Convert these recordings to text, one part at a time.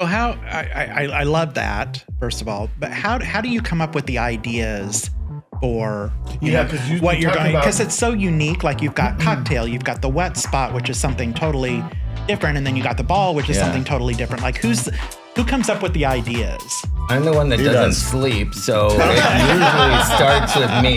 how I love that, first of all, but how do you come up with the ideas for what you're going, because it's so unique. Like you've got cocktail, you've got the wet spot, which is something totally different, and then you got the ball, which is something totally different. Like who comes up with the ideas? I'm the one that doesn't sleep, so it usually starts with me.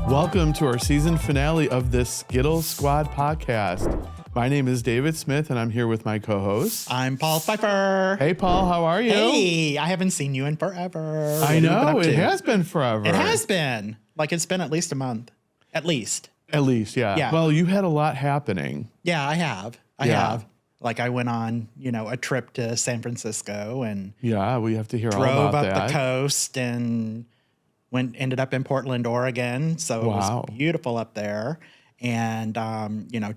Welcome to our season finale of the Skittle Squad Podcast. My name is David Smith, and I'm here with my co-host. I'm Paul Pfeiffer. Hey, Paul, how are you? Hey, I haven't seen you in forever. I know, it has been forever. It has been. Like, it's been at least a month. At least, yeah. Well, you had a lot happening. Yeah, I have. I have. Like, I went on, a trip to San Francisco and... Yeah, we have to hear all about that. Drove up the coast and... ended up in Portland, Oregon. So it was beautiful up there. And,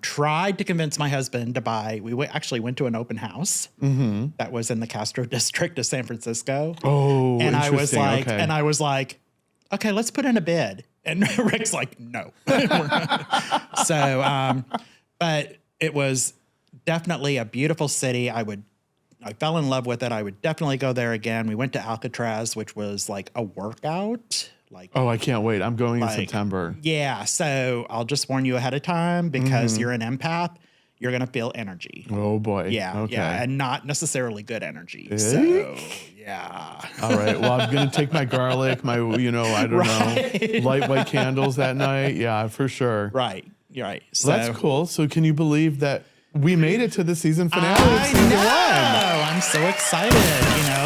tried to convince my husband to buy, actually went to an open house that was in the Castro district of San Francisco. Oh, and I was like, okay, let's put in a bid. And Rick's like, no. But it was definitely a beautiful city. I fell in love with it. I would definitely go there again. We went to Alcatraz, which was like a workout. I can't wait. I'm going in September. Yeah. So I'll just warn you ahead of time because you're an empath. You're going to feel energy. Oh boy. Yeah. Okay. Yeah. And not necessarily good energy. So yeah. All right. Well, I'm going to take my garlic, my, light white candles that night. Yeah, for sure. Right. You're right. So that's cool. So can you believe that we made it to the season finale of season 1? I'm so excited,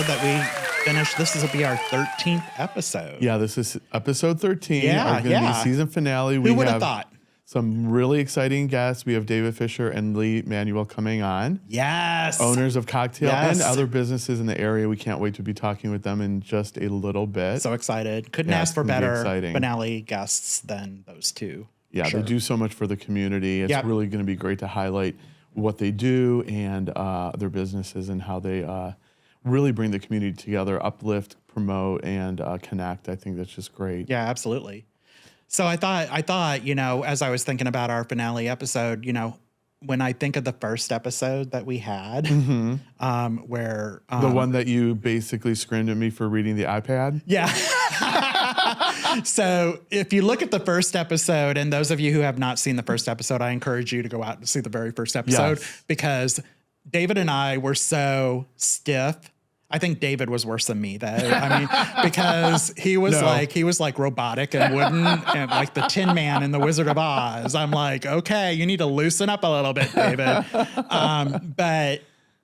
that we finished. This will be our 13th episode. Yeah, this is episode 13. Yeah, going to be season finale. Who would have thought? Some really exciting guests. We have David Fisher and Manuel coming on. Yes. Owners of Cocktail and other businesses in the area. We can't wait to be talking with them in just a little bit. So excited. Couldn't ask for better finale guests than those two. Yeah, they do so much for the community. It's really going to be great to highlight what they do and their businesses and how they really bring the community together, uplift, promote, and connect. I think that's just great. Yeah, absolutely. So I thought, as I was thinking about our finale episode, when I think of the first episode that we had, where the one that you basically screamed at me for reading the iPad. Yeah. So if you look at the first episode, and those of you who have not seen the first episode, I encourage you to go out and see the very first episode because David and I were so stiff. I think David was worse than me though. I mean, because he was like robotic and wooden and like the Tin Man in the Wizard of Oz. I'm like, okay, you need to loosen up a little bit, David. But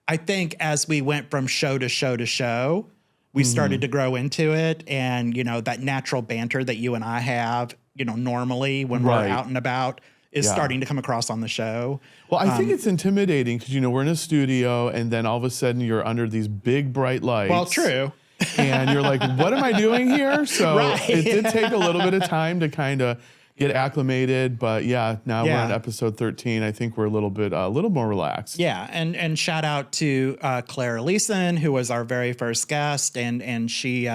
I think as we went from show to show to show, we started to grow into it. And, that natural banter that you and I have, normally when we're out and about is starting to come across on the show. Well, I think it's intimidating because, we're in a studio and then all of a sudden you're under these big bright lights. Well, true. And you're like, what am I doing here? So it did take a little bit of time to kind of get acclimated. But now we're on episode 13. I think we're a little more relaxed. Yeah. And shout out to 𝐜𝐞𝐥𝐿, who was our very first guest. And she,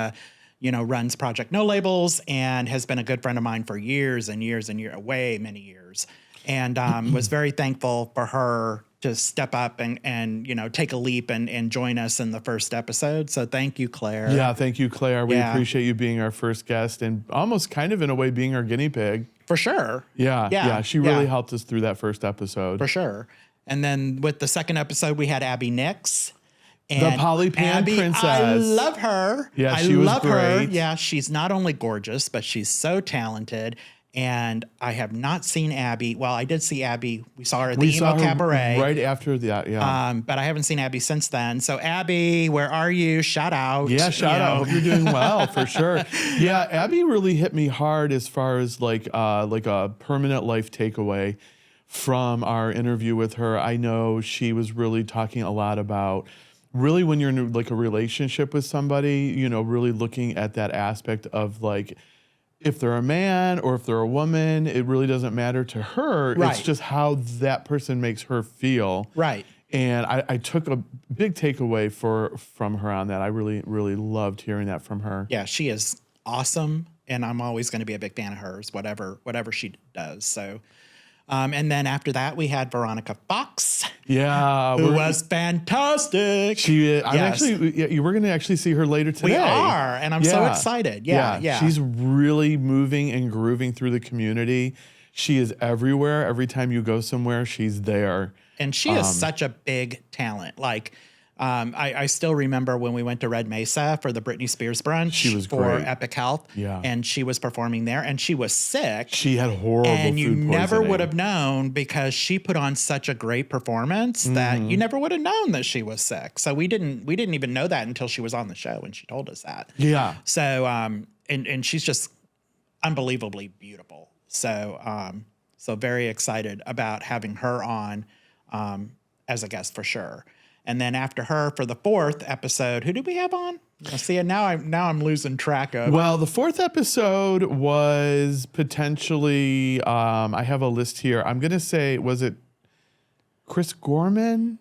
runs Project No Labels and has been a good friend of mine for years and years and years, many years. And was very thankful for her to step up and take a leap and join us in the first episode. So thank you, Claire. Yeah, thank you, Claire. We appreciate you being our first guest and almost kind of in a way being our guinea pig. For sure. Yeah. She really helped us through that first episode. For sure. And then with the second episode, we had Abby Nix. The Polypan Princess. I love her. Yeah, she was great. Her. Yeah, she's not only gorgeous, but she's so talented. And I have not seen Abby. Well, I did see Abby. We saw her at the Emo Cabaret. Right after that, yeah. But I haven't seen Abby since then. So Abby, where are you? Shout out. Yeah, shout out. Hope you're doing well, for sure. Yeah, Abby really hit me hard as far as like a permanent life takeaway from our interview with her. I know she was really talking a lot about really when you're in like a relationship with somebody, really looking at that aspect of like, if they're a man or if they're a woman, it really doesn't matter to her. Right. It's just how that person makes her feel. Right. And I took a big takeaway from her on that. I really, really loved hearing that from her. Yeah, she is awesome. And I'm always going to be a big fan of hers, whatever she does. So, and then after that, we had Veronica Fox. Yeah. Who was fantastic. We're going to actually see her later today. We are. And I'm so excited. Yeah. She's really moving and grooving through the community. She is everywhere. Every time you go somewhere, she's there. And she is such a big talent. Like, I still remember when we went to Red Mesa for the Britney Spears brunch. She was for great. 𝐜𝐴𝐻. Yeah. And she was performing there and she was sick. She had horrible and you food never poisoning. would have known because she put on such a great performance that you never would have known that she was sick. So we didn't even know that until she was on the show and she told us that. Yeah. So and she's just unbelievably beautiful. So so very excited about having her on as a guest for sure. And then after her, for the 4th episode, who did we have on? See, and now I'm losing track of. Well, the 4th episode was potentially. I have a list here. I'm gonna say, was it Chris Gorman?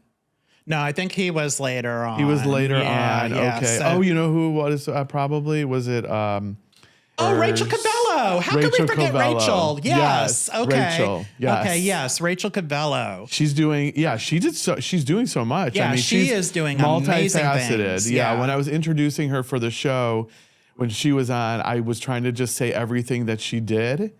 No, I think he was later on. He was later on. Yeah, Okay. so, You know who was probably was it? Rachel Cabelloo. How could we forget Cabelloo. Rachel? Yes. Okay. Rachel. Yes. Okay. Yes. Rachel Cabelloo. She's doing. Yeah. She's doing so much. Yeah. I mean, she she's is doing amazing things. Yeah. When I was introducing her for the show, when she was on, I was trying to just say everything that she did,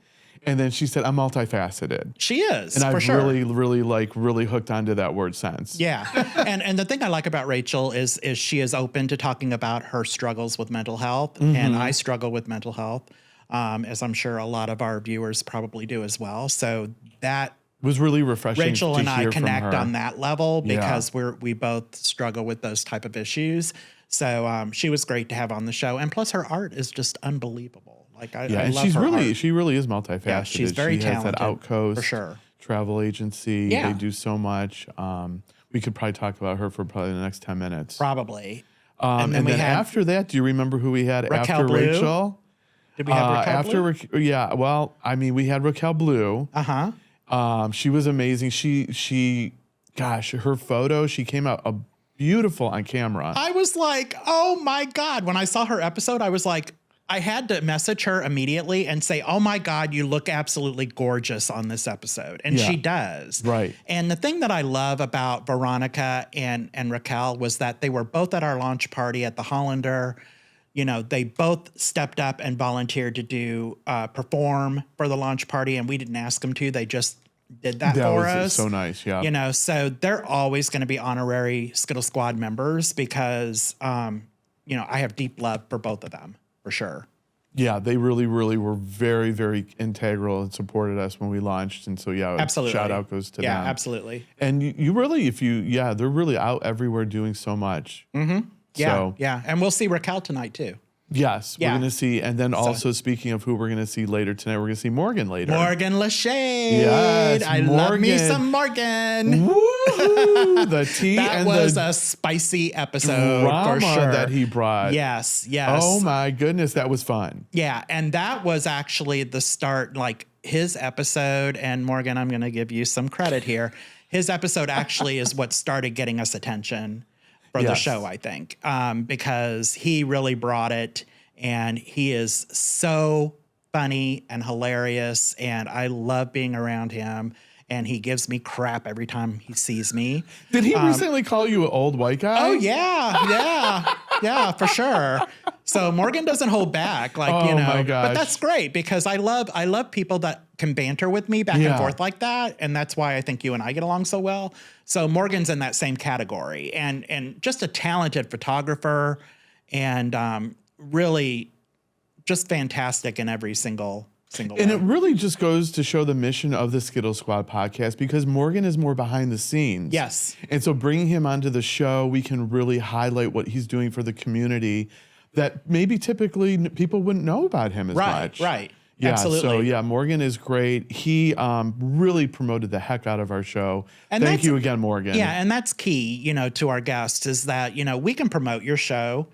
and then she said, "I'm multifaceted." She is. And for I've sure. really hooked onto that word since. Yeah. and the thing I like about Rachel is she is open to talking about her struggles with mental health. And I struggle with mental health, as I'm sure a lot of our viewers probably do as well. So that was really refreshing. Rachel to and I hear from connect her. on that level because we both struggle with those type of issues. So she was great to have on the show. And plus her art is just unbelievable. Like I and love her art. she really is multifaceted. Yeah, she's very talented. Has that 𝐜𝐴𝐻𝐿 for sure. travel agency. Yeah. They do so much. We could probably talk about her for probably the next 10 minutes. Probably. And then after that, do you remember who we had Raquel after Blue? Rachel? Did we have Raquel Blue? Yeah. Well, I mean, we had Raquel Blue. She was amazing. Gosh, her photo, she came out beautiful on camera. I was like, oh my God. When I saw her episode, I was like, I had to message her immediately and say, oh my God, you look absolutely gorgeous on this episode. And she does. Right. And the thing that I love about Veronica and Raquel was that they were both at our launch party at the Hollander. You know, they both stepped up and volunteered to perform for the launch party. And we didn't ask them to. They just did that for us. So nice. Yeah. You know, so they're always going to be honorary Skittle Squad members because, you know, I have deep love for both of them. For sure. Yeah, they really, really were very, very integral and supported us when we launched. And so, yeah, absolutely. Shout out goes to them. Yeah, absolutely. And you really, they're really out everywhere doing so much. Mm-hmm. Yeah, so, yeah. And we'll see Raquel tonight too. Yes, we're going to see. And then also speaking of who we're going to see later tonight, we're going to see Morgan later. Morgan Lache. Yes, I love me some Morgan. Woo! The tea that and was the a spicy episode drama for sure. that he brought. Yes. Oh my goodness, that was fun. Yeah, and that was actually the start, like his episode, and Morgan, I'm going to give you some credit here. His episode actually is what started getting us attention for the show, I think, because he really brought it, and he is so funny and hilarious, and I love being around him, and he gives me crap every time he sees me. Did he recently call you an old white guy? Oh, yeah, for sure. So Morgan doesn't hold back, like, my gosh. But that's great because I love people that can banter with me back and forth like that, and that's why I think you and I get along so well. So Morgan's in that same category, and just a talented photographer, and really just fantastic in every single way. And it really just goes to show the mission of the Skittle Squad podcast because Morgan is more behind the scenes. Yes. And so bringing him onto the show, we can really highlight what he's doing for the community that maybe typically people wouldn't know about him as much. Right. Yeah, absolutely. So Morgan is great. He really promoted the heck out of our show. And thank you again, Morgan. Yeah, and that's key, to our guests is that, we can promote your show,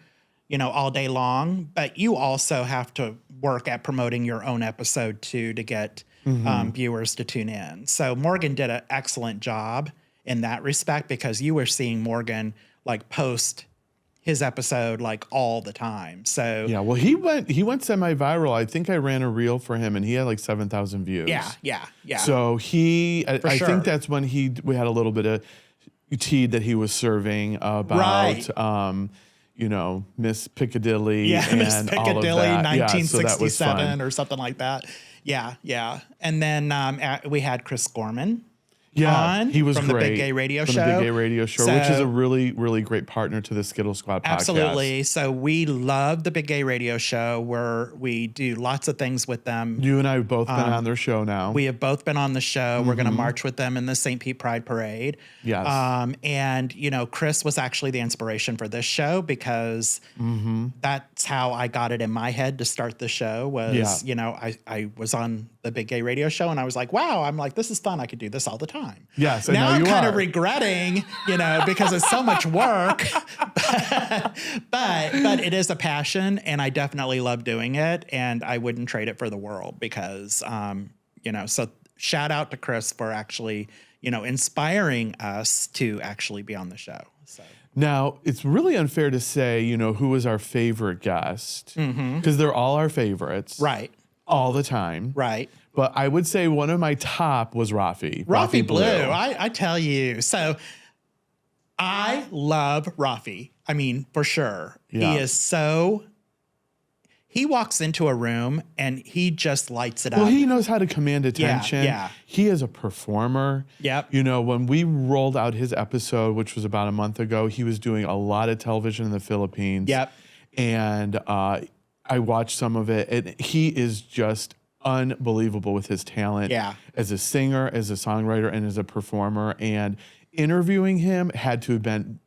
all day long, but you also have to work at promoting your own episode too to get viewers to tune in. So Morgan did an excellent job in that respect, because you were seeing Morgan like post his episode like all the time. So yeah, well, he went semi-viral. I think I ran a reel for him and he had like 7,000 views. Yeah. So I sure. think that's when we had a little bit of tea that he was serving about, you know, Miss Piccadilly and Miss all of Piccadilly, that. 1967 or something like that. Yeah. And then we had Chris Gorman. He was from great. the Big Gay Radio from Show. The Big Gay Radio Show, which is a really, really great partner to the Skittle Squad podcast. Absolutely. So we love the Big Gay Radio Show, where we do lots of things with them. You and I have both been on their show now. We have both been on the show. We're going to march with them in the St. Pete Pride Parade. Yes. And, you know, Chris was actually the inspiration for this show, because that's how I got it in my head to start the show was, you know, I was on the Big Gay Radio Show and I was like, wow, I'm like, this is fun. I could do this all the time. Yes, now I'm kind of regretting, you know, because it's so much work, but it is a passion and I definitely love doing it, and I wouldn't trade it for the world, because, you know, so shout out to Chris for actually, you know, inspiring us to actually be on the show. So. Now, it's really unfair to say, you know, who was our favorite guest, because they're all our favorites. Right. All the time. Right. But I would say one of my top was Rafie Blue. I tell you. So I love Rafie. I mean, for sure. Yeah. He walks into a room and he just lights it up. Well, he knows how to command attention. Yeah. He is a performer. Yep. You know, when we rolled out his episode, which was about a month ago, he was doing a lot of television in the Philippines. Yep. And I watched some of it, and he is just unbelievable with his talent as a singer, as a songwriter, and as a performer. And interviewing him had to have been,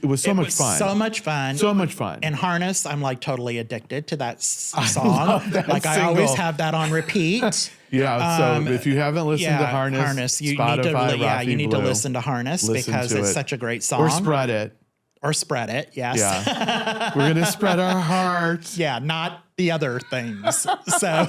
it was so much fun. So much fun. So much fun. And Harness, I'm like totally addicted to that song. I always have that on repeat. So if you haven't listened to Harness, you Spotify, need to listen to Harness, because it's such a great song. Or Spread It. Or Spread It, yes. Yeah. We're going to spread our hearts. Yeah, not the other things. So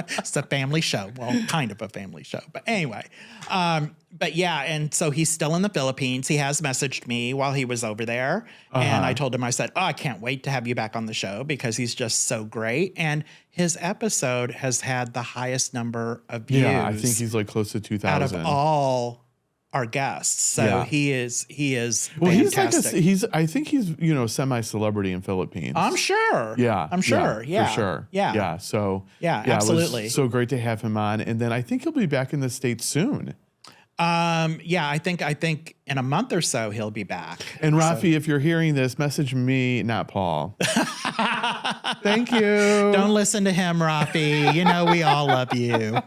it's a family show. Well, kind of a family show. But anyway, but yeah, and so he's still in the Philippines. He has messaged me while he was over there. And I told him, I said, I can't wait to have you back on the show, because he's just so great. And his episode has had the highest number of views. Yeah, I think he's like close to 2,000. Out of all our guests. So he is well, fantastic. I think he's, you know, semi-celebrity in Philippines. I'm sure. Yeah. I'm sure. Yeah. For sure. Yeah. Yeah. So absolutely. It was so great to have him on. And then I think he'll be back in the States soon. I think in a month or so he'll be back. And Rafie, if you're hearing this, message me, not Paul. Thank you. Don't listen to him, Rafie. You know we all love you.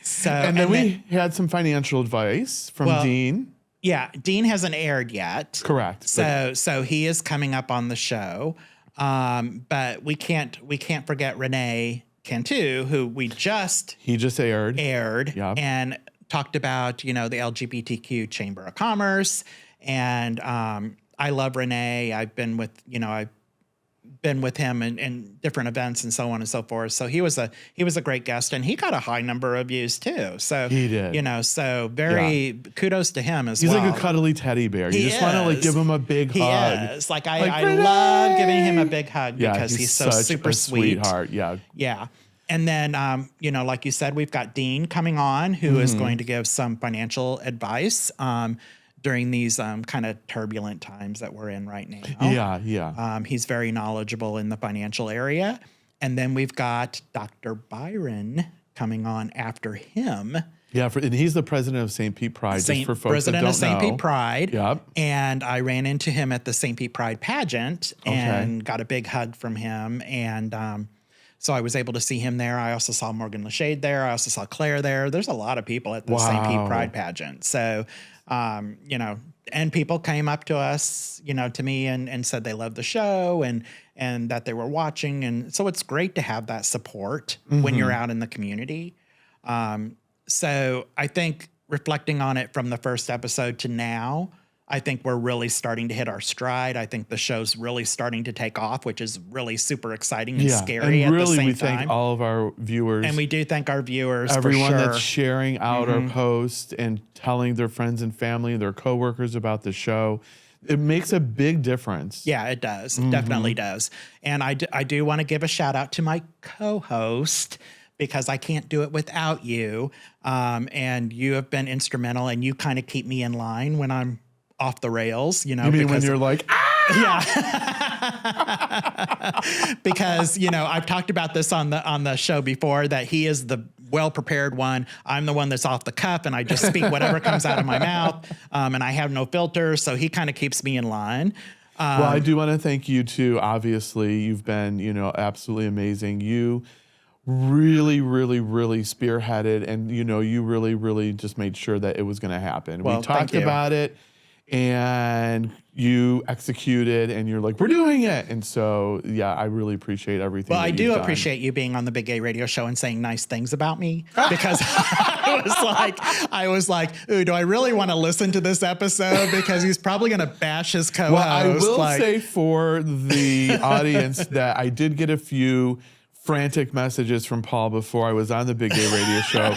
So, and then we had some financial advice from Dean. Yeah, Dean hasn't aired yet. Correct. So he is coming up on the show. But we can't forget Renee Cantu, who he just aired. And talked about, you know, the LGBTQ Chamber of Commerce. And I love Renee. I've been with him in different events and so on and so forth. So he was a great guest, and he got a high number of views too. So he did, you know, so kudos to him as well. He's like a cuddly teddy bear. You just want to like give him a big hug. He is. I love giving him a big hug because he's so super sweet. Sweetheart. Yeah. Yeah. And then, you know, like you said, we've got Dean coming on, who is going to give some financial advice during these kind of turbulent times that we're in right now. Yeah. He's very knowledgeable in the financial area. And then we've got Dr. Byron coming on after him. Yeah, and he's the president of St. Pete Pride, just for folks president that of St. Pete Pride. Yep. And I ran into him at the St. Pete Pride pageant and got a big hug from him. And so I was able to see him there. I also saw Morgan Lache there. I also saw Claire there. There's a lot of people at the St. Pete Pride pageant. So, you know, and people came up to us, you know, to me and said they loved the show and that they were watching. And so it's great to have that support when you're out in the community. So I think reflecting on it from the first episode to now, I think we're really starting to hit our stride. I think the show's really starting to take off, which is really super exciting and scary and at the really, same we time. thank all of our viewers. And we do thank our viewers, everyone for sure. that's sharing out our posts and telling their friends and family, their coworkers about the show. It makes a big difference. Yeah, it does. It definitely does. And I do want to give a shout out to my co-host, because I can't do it without you. And you have been instrumental, and you kind of keep me in line when I'm off the rails, you know. You mean when you're like, yeah. Because, you know, I've talked about this on the show before, that he is the well-prepared one. I'm the one that's off the cuff, and I just speak whatever comes out of my mouth. And I have no filter. So he kind of keeps me in line. well, I do want to thank you too. Obviously, you've been, you know, absolutely amazing. You really, really, really spearheaded, and, you know, you really, really just made sure that it was going to happen. Well, we talked thank you. about it, and you executed, and you're like, we're doing it. And so, yeah, I really appreciate everything. Well, that I you've do done. appreciate you being on the Big Gay Radio Show and saying nice things about me, because I was like, ooh, do I really want to listen to this episode? Because he's probably going to bash his co-host. Well, I will say for the audience that I did get a few frantic messages from Paul before I was on the Big Gay Radio Show,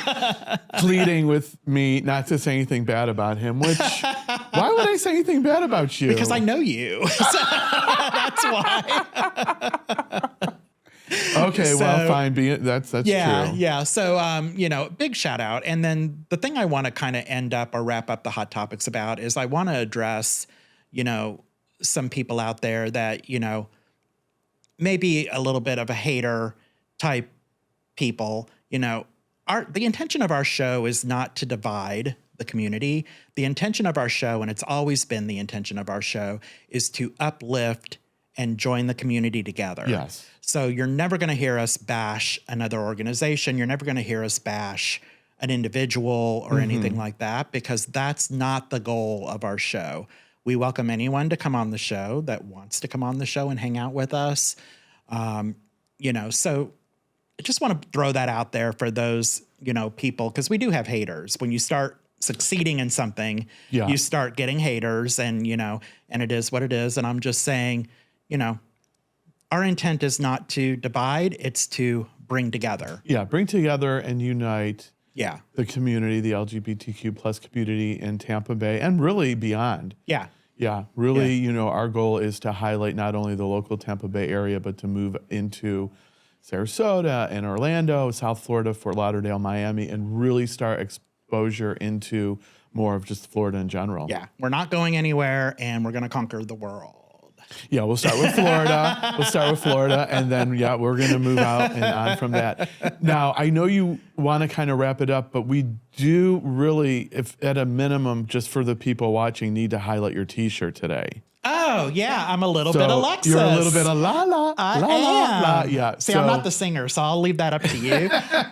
pleading with me not to say anything bad about him, which, why would I say anything bad about you? Because I know you. So that's why. Okay, well, So- fine. That's Yeah, true. yeah. So, you know, big shout out. And then the thing I want to kind of end up or wrap up the hot topics about is I want to address, you know, some people out there that, you know, maybe a little bit of a hater type people. You know, the intention of our show is not to divide the community. The intention of our show, and it's always been the intention of our show, is to uplift and join the community together. Yes. So you're never going to hear us bash another organization. You're never going to hear us bash an individual or anything like that, because that's not the goal of our show. We welcome anyone to come on the show that wants to come on the show and hang out with us. You know, so I just want to throw that out there for those, you know, people, because we do have haters. When you start succeeding in something, you start getting haters, and, you know, and it is what it is. And I'm just saying, you know, our intent is not to divide, it's to bring together. Yeah, bring together and unite Yeah. the community, the LGBTQ plus community in Tampa Bay, and really beyond. Yeah. Yeah, really, you know, our goal is to highlight not only the local Tampa Bay area, but to move into Sarasota and Orlando, South Florida, Fort Lauderdale, Miami, and really start exposure into more of just Florida in general. Yeah. We're not going anywhere, and we're going to conquer the world. Yeah, we'll start with Florida. And then, yeah, we're going to move out and on from that. Now, I know you want to kind of wrap it up, but we do really, if at a minimum, just for the people watching, need to highlight your T-shirt today. Oh, yeah. I'm a little bit Alexis. You're a little bit of la la. I la, am. La, la. Yeah. See, I'm not the singer, so I'll leave that up to you.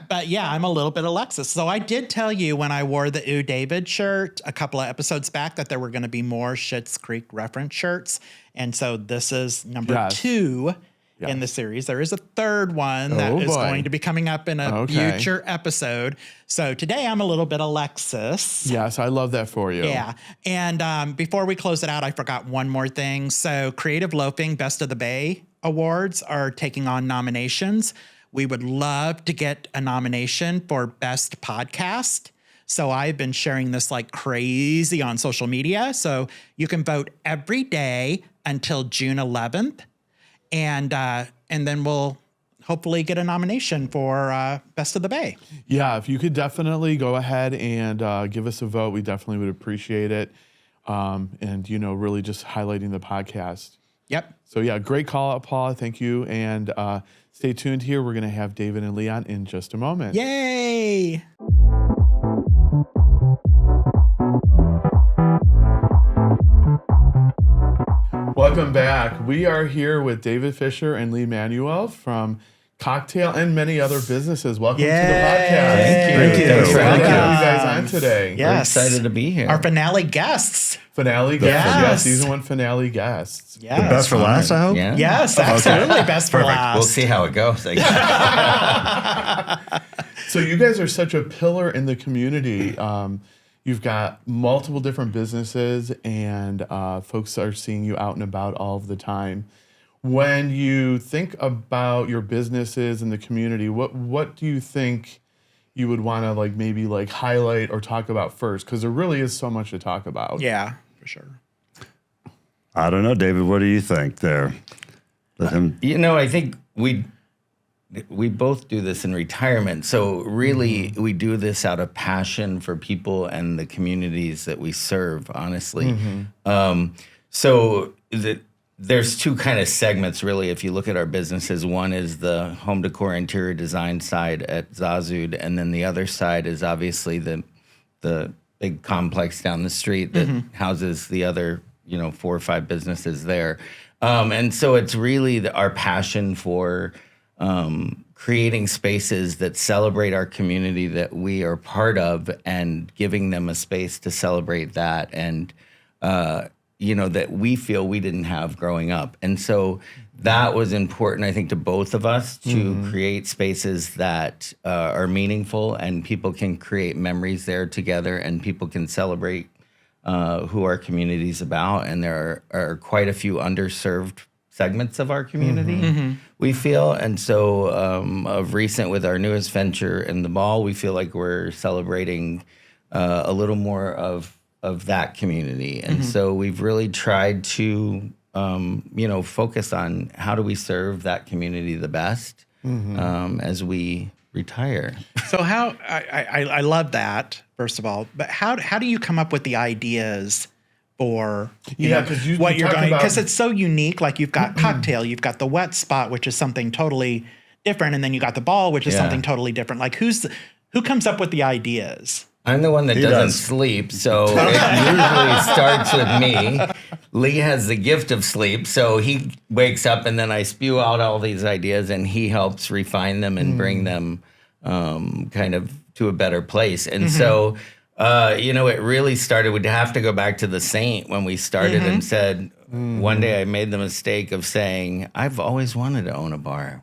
But yeah, I'm a little bit Alexis. So I did tell you when I wore the 𝐜𝐴 shirt a couple of episodes back that there were going to be more Schitt's Creek reference shirts. And so this is number 2 in the series. There is a third one that is going to be coming up in a future episode. So today I'm a little bit Alexis. Yes, I love that for you. Yeah. And before we close it out, I forgot one more thing. So Creative Loafing Best of the Bay Awards are taking on nominations. We would love to get a nomination for Best Podcast. So I've been sharing this like crazy on social media. So you can vote every day until June 11th. And then we'll hopefully get a nomination for Best of the Bay. Yeah, if you could definitely go ahead and give us a vote, we definitely would appreciate it. And, you know, really just highlighting the podcast. Yep. So, yeah, great call out, Paula. Thank you. And stay tuned here. We're going to have David and Leon in just a moment. Yay. Welcome back. We are here with David Fisher and Lee Manuel from Cocktail and many other businesses. Welcome to the podcast. Thank you. Thanks for having you Welcome. guys on today. Yeah. We're Yes. excited to be here. Our finale guests. Finale guests. Yes. Yeah, season 1 finale guests. Yes. Best for last, I hope. Yeah. Yes, absolutely. Best for last. We'll see how it goes. I guess. So you guys are such a pillar in the community. You've got multiple different businesses, and folks are seeing you out and about all of the time. When you think about your businesses and the community, what do you think you would want to maybe highlight or talk about first? Because there really is so much to talk about. Yeah, for sure. I don't know, David. What do you think there? Let him. I think we both do this in retirement. So really, we do this out of passion for people and the communities that we serve, honestly. There's two kind of segments, really, if you look at our businesses. One is the home decor interior design side at 𝐜𝐴𝐧𝐬, and then the other side is obviously the big complex down the street that houses the other 4 or 5 businesses there. And so it's really our passion for creating spaces that celebrate our community that we are part of, and giving them a space to celebrate that, and that we feel we didn't have growing up. And so that was important, I think, to both of us, to create spaces that are meaningful, and people can create memories there together, and people can celebrate who our community is about. And there are quite a few underserved segments of our community, we feel. And so of recent, with our newest venture in the mall, we feel like we're celebrating a little more of that community. And so we've really tried to, focus on how do we serve that community the best as we retire. So I love that, first of all, but how do you come up with the ideas for what you're going, because it's so unique? Like, you've got cocktail, you've got the wet spot, which is something totally different, and then you got the ball, which is something totally different. Like, who comes up with the ideas? I'm the one that doesn't sleep, so it usually starts with me. Lee has the gift of sleep, so he wakes up, and then I spew out all these ideas, and he helps refine them and bring them kind of to a better place. And so, it really started, we'd have to go back to the Saint when we started and said, one day I made the mistake of saying, I've always wanted to own a bar.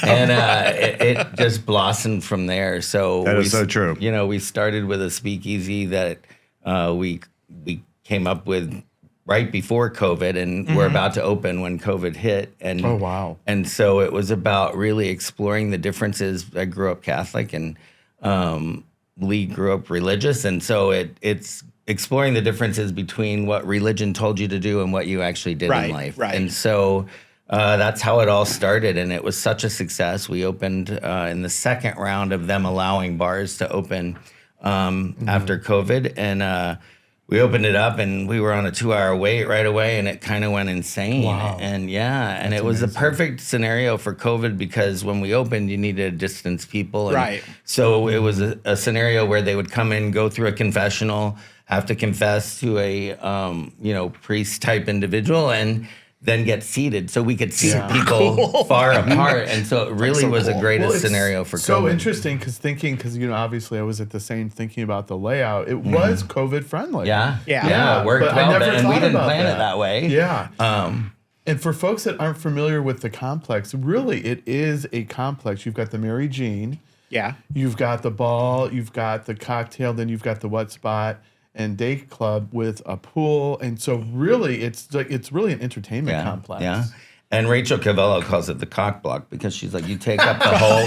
And it just blossomed from there. So that is so true. We started with a speakeasy that we came up with right before COVID, and we're about to open when COVID hit. And oh, wow. And so it was about really exploring the differences. I grew up Catholic, and Lee grew up religious, and so it's exploring the differences between what religion told you to do and what you actually did in life. Right. And so that's how it all started, and it was such a success. We opened in the second round of them allowing bars to open after COVID, and we opened it up, and we were on a 2-hour wait right away, and it kind of went insane. Wow. And and it was a perfect scenario for COVID, because when we opened, you needed to distance people. And so it was a scenario where they would come in, go through a confessional, have to confess to a priest type individual, and then get seated, so we could see people far apart. And so it really was the greatest scenario for COVID. So interesting, because obviously I was at the same thinking about the layout. It was COVID friendly. Yeah, it worked but well, I never and we thought didn't about plan that. it that way. Yeah. And for folks that aren't familiar with the complex, really it is a complex. You've got the Mary Jean. Yeah. You've got the ball, you've got the cocktail, then you've got the wet spot and day club with a pool. And so really it's really an entertainment complex. Yeah. And Rachel Cabelloo calls it the cock block, because she's like, you take up the whole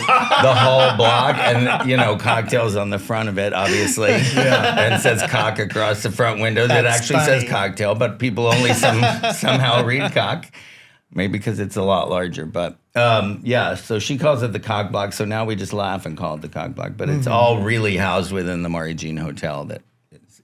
block, and cocktails on the front of it, obviously. And it says cock across the front windows. It actually says cocktail, but people only somehow read cock. Maybe because it's a lot larger, but so she calls it the cock block. So now we just laugh and call it the cock block, but it's all really housed within the Mary Jean Hotel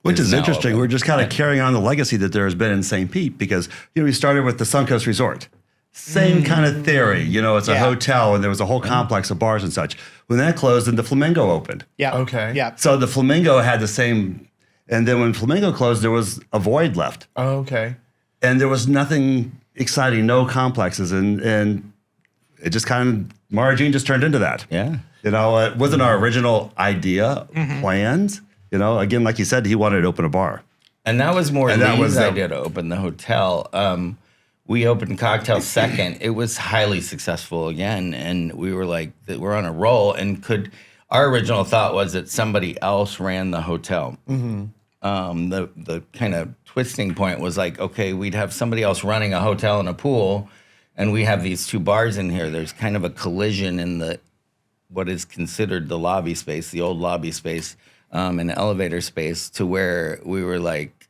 Which is interesting. Open. We're just kind of carrying on the legacy that there has been in St. Pete, because we started with the Suncoast Resort. Same kind of theory. It's a hotel, and there was a whole complex of bars and such. When that closed, then the Flamingo opened. Yeah. Okay. Yeah. So the Flamingo had the same, and then when Flamingo closed, there was a void left. Oh, okay. And there was nothing exciting, no complexes, and it just kind of, Mary Jean just turned into that. Yeah. It wasn't our original idea, plans. Again, like you said, he wanted to open a bar. And that was more Lee's idea to open the hotel. We opened Cocktail second. It was highly successful again, and we were like, we're on a roll. And our original thought was that somebody else ran the hotel. the kind of twisting point was like, okay, we'd have somebody else running a hotel and a pool, and we have these two bars in here. There's kind of a collision in what is considered the lobby space, the old lobby space, and the elevator space, to where we were like,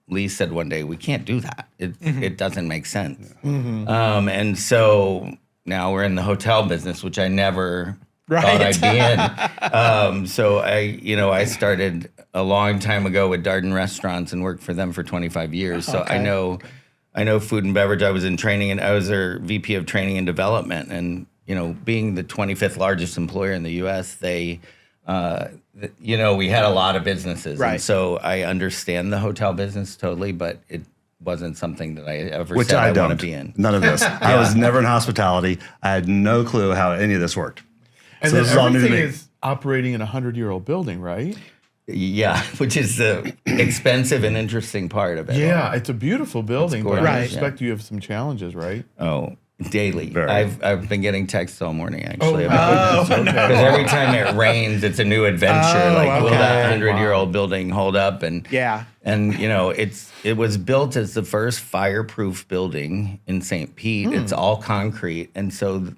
Lee said one day, we can't do that. It doesn't make sense. And so now we're in the hotel business, which I never thought I'd be in. So I started a long time ago with Darden Restaurants and worked for them for 25 years. So I know food and beverage. I was in training, and I was their VP of training and development. And, being the 25th largest employer in the U.S., they, we had a lot of businesses. Right. And so I understand the hotel business totally, but it wasn't something that I ever Which said I don't. want to be in. None of this. I was never in hospitality. I had no clue how any of this worked. And So then this is all new to everything me. is operating in a 100-year-old building, right? Yeah, which is the expensive and interesting part of it. Yeah, it's a beautiful building, but gorgeous. I Right. expect you have some challenges, right? Oh, daily. Very. I've been getting texts all morning, actually. wow. Because every time it rains, it's a new adventure. Will that 100-year-old building hold up? And it was built as the first fireproof building in St. Pete. It's all concrete, and so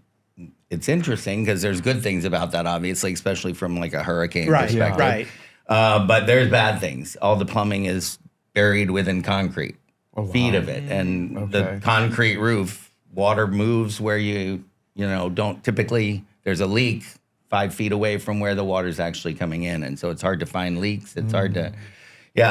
it's interesting because there's good things about that, obviously, especially from like a hurricane perspective. Right. But there's bad things. All the plumbing is buried within concrete, feet of it, and the concrete roof. Water moves where you don't typically. There's a leak 5 feet away from where the water's actually coming in, and so it's hard to find leaks. It's hard to,